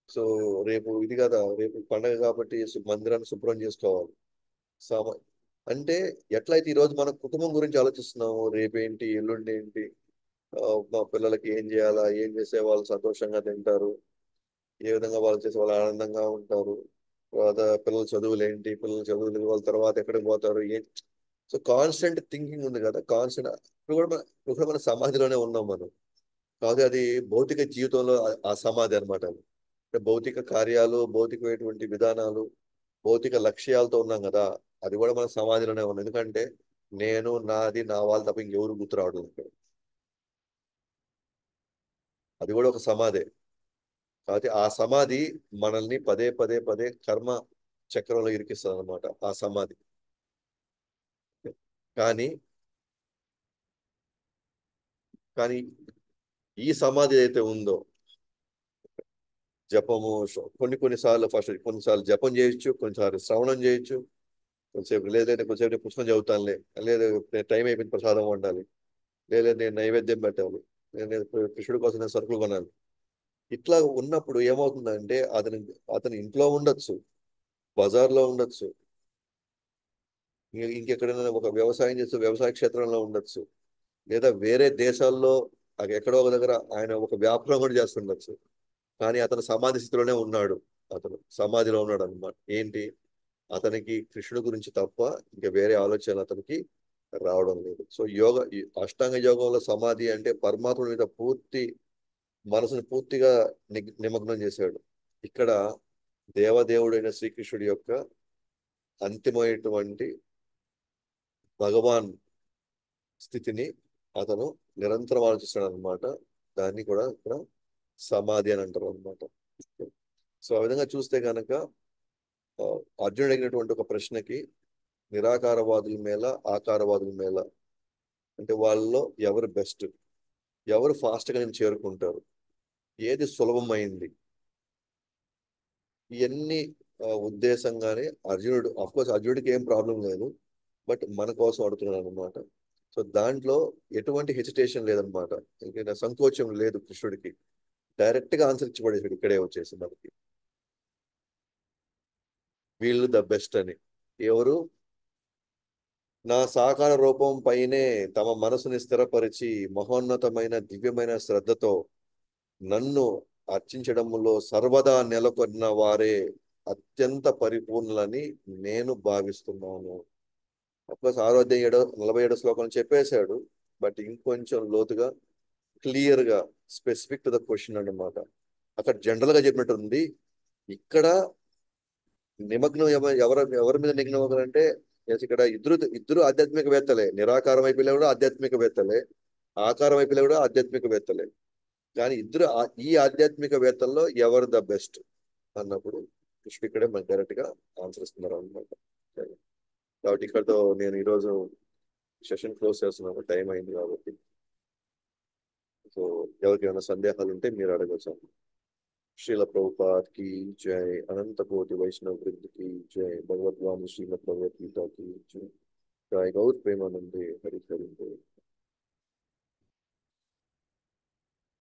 సో రేపు ఇది కదా, రేపు పండగ కాబట్టి మందిరాన్ని శుభ్రం చేసుకోవాలి. సామ అంటే ఎట్లయితే ఈరోజు మన కుటుంబం గురించి ఆలోచిస్తున్నాము, రేపేంటి, ఎల్లుండి ఏంటి, మా పిల్లలకి ఏం చేయాలా, ఏం చేస్తే వాళ్ళు సంతోషంగా తింటారు, ఏ విధంగా వాళ్ళు చేసి వాళ్ళు ఆనందంగా ఉంటారు, తర్వాత పిల్లల చదువులు ఏంటి, పిల్లల చదువులు వాళ్ళ తర్వాత ఎక్కడికి పోతారు, ఏం. సో కాన్స్టెంట్ థింకింగ్ ఉంది కదా, కాన్స్టెంట్. ఇప్పుడు కూడా మన సమాధిలోనే ఉన్నాం మనం. కాదు అది భౌతిక జీవితంలో ఆ సమాధి అనమాట అది. అంటే భౌతిక కార్యాలు, భౌతికమైనటువంటి విధానాలు, భౌతిక లక్ష్యాలతో ఉన్నాం కదా, అది కూడా మన సమాధిలోనే ఉంది. ఎందుకంటే నేను, నాది, నా వాళ్ళు తప్ప ఇంకెవరు గుర్తు రావడం ఇక్కడ. అది కూడా ఒక సమాధే. కాబట్టి ఆ సమాధి మనల్ని పదే కర్మ చక్రంలో ఇరికిస్తుంది అనమాట ఆ సమాధి. కానీ కానీ ఈ సమాధి అయితే ఉందో, జపము, కొన్నిసార్లు కొన్నిసార్లు జపం చేయొచ్చు, కొన్నిసార్లు శ్రవణం చేయొచ్చు, కొంతసేపు లేదంటే కొంతసేపు నేను పుస్తకం చదువుతానులే, లేదు నేను టైం అయిపోయింది ప్రసాదం వండాలి, లేదా నేను నైవేద్యం పెట్టాలి, నేను కృష్ణుడి కోసం నేను సరుకులు కొనాలి. ఇట్లా ఉన్నప్పుడు ఏమవుతుందంటే అతని ఇంట్లో ఉండొచ్చు, బజార్లో ఉండొచ్చు, ఇంకెక్కడైనా ఒక వ్యవసాయం చేస్తూ వ్యవసాయ క్షేత్రంలో ఉండొచ్చు, లేదా వేరే దేశాల్లో ఎక్కడో ఒక దగ్గర ఆయన ఒక వ్యాపారం కూడా చేస్తుండొచ్చు. కానీ అతను సమాధి స్థితిలోనే ఉన్నాడు. అతను సమాధిలో ఉన్నాడు అనమాట. ఏంటి? అతనికి కృష్ణుడి గురించి తప్ప ఇంకా వేరే ఆలోచనలు అతనికి రావడం లేదు. సో ఈ అష్టాంగ యోగంలో సమాధి అంటే పరమాత్ముడి మీద పూర్తి మనసుని పూర్తిగా నిమగ్నం చేశాడు. ఇక్కడ దేవదేవుడైన శ్రీకృష్ణుడి యొక్క అంతిమైనటువంటి భగవాన్ స్థితిని అతను నిరంతరం ఆలోచిస్తాడు అనమాట. దాన్ని కూడా ఇక్కడ సమాధి అని అంటారు అనమాట. సో ఆ విధంగా చూస్తే కనుక అర్జునుడు అడిగినటువంటి ఒక ప్రశ్నకి నిరాకారవాదుల మేల, ఆకారవాదుల మేల, అంటే వాళ్ళలో ఎవరు బెస్ట్, ఎవరు ఫాస్ట్ గా నేను చేరుకుంటారు, ఏది సులభమైంది, ఇవన్నీ ఉద్దేశంగానే అర్జునుడు, అఫ్ కోర్స్ అర్జునుడికి ఏం ప్రాబ్లం లేదు, బట్ మన కోసం అడుగుతున్నాడు అనమాట. సో దాంట్లో ఎటువంటి హెసిటేషన్ లేదనమాట, ఇంకా సంకోచం లేదు కృష్ణుడికి. డైరెక్ట్ గా ఆన్సర్ ఇచ్చి పడేసాడు ఇక్కడే వచ్చేసి మనకి, వీళ్ళు ద బెస్ట్ అని. ఎవరు? నా సాకార రూపం పైనే తమ మనసుని స్థిరపరిచి మహోన్నతమైన దివ్యమైన శ్రద్ధతో నన్ను అర్చించడంలో సర్వదా నెలకొన్న వారే అత్యంత పరిపూర్ణులని నేను భావిస్తున్నాను. అఫ్కోర్స్ 6 అధ్యాయం 47 శ్లోకం చెప్పేశాడు. బట్ ఇంకొంచెం లోతుగా క్లియర్ గా స్పెసిఫిక్ టు ద క్వశ్చన్ అన్నమాట. అక్కడ జనరల్ గా చెప్పినట్టుంది. ఇక్కడ నిమగ్నం ఎవరి మీద నిమగ్నం అవుతారంటే, yes, ఇక్కడ ఇద్దరు ఆధ్యాత్మికవేత్తలే. నిరాకారం అయిపోయినా కూడా ఆధ్యాత్మికవేత్తలే, ఆకారం అయిపోయినా కూడా ఆధ్యాత్మికవేత్తలే. కానీ ఈ ఆధ్యాత్మికవేత్తల్లో ఎవరు ద బెస్ట్ అన్నప్పుడు కృష్ణ ఇక్కడే మనకు డైరెక్ట్ గా ఆన్సర్ ఇస్తున్నారు అనమాట. కాబట్టి ఇక్కడతో నేను ఈరోజు సెషన్ క్లోజ్ చేస్తున్నాను, టైం అయింది కాబట్టి. సో ఎవరికి ఏమైనా సందేహాలు ఉంటే మీరు అడగచ్చు. శ్రీల ప్రభుపాద్ की जय, अनंत कोटि वैष्णव वृंद की जय, भगवत वाणी श्रीमद् भगवत गीता की जय, जय गौर प्रेमानंदे हरि हरि बोल।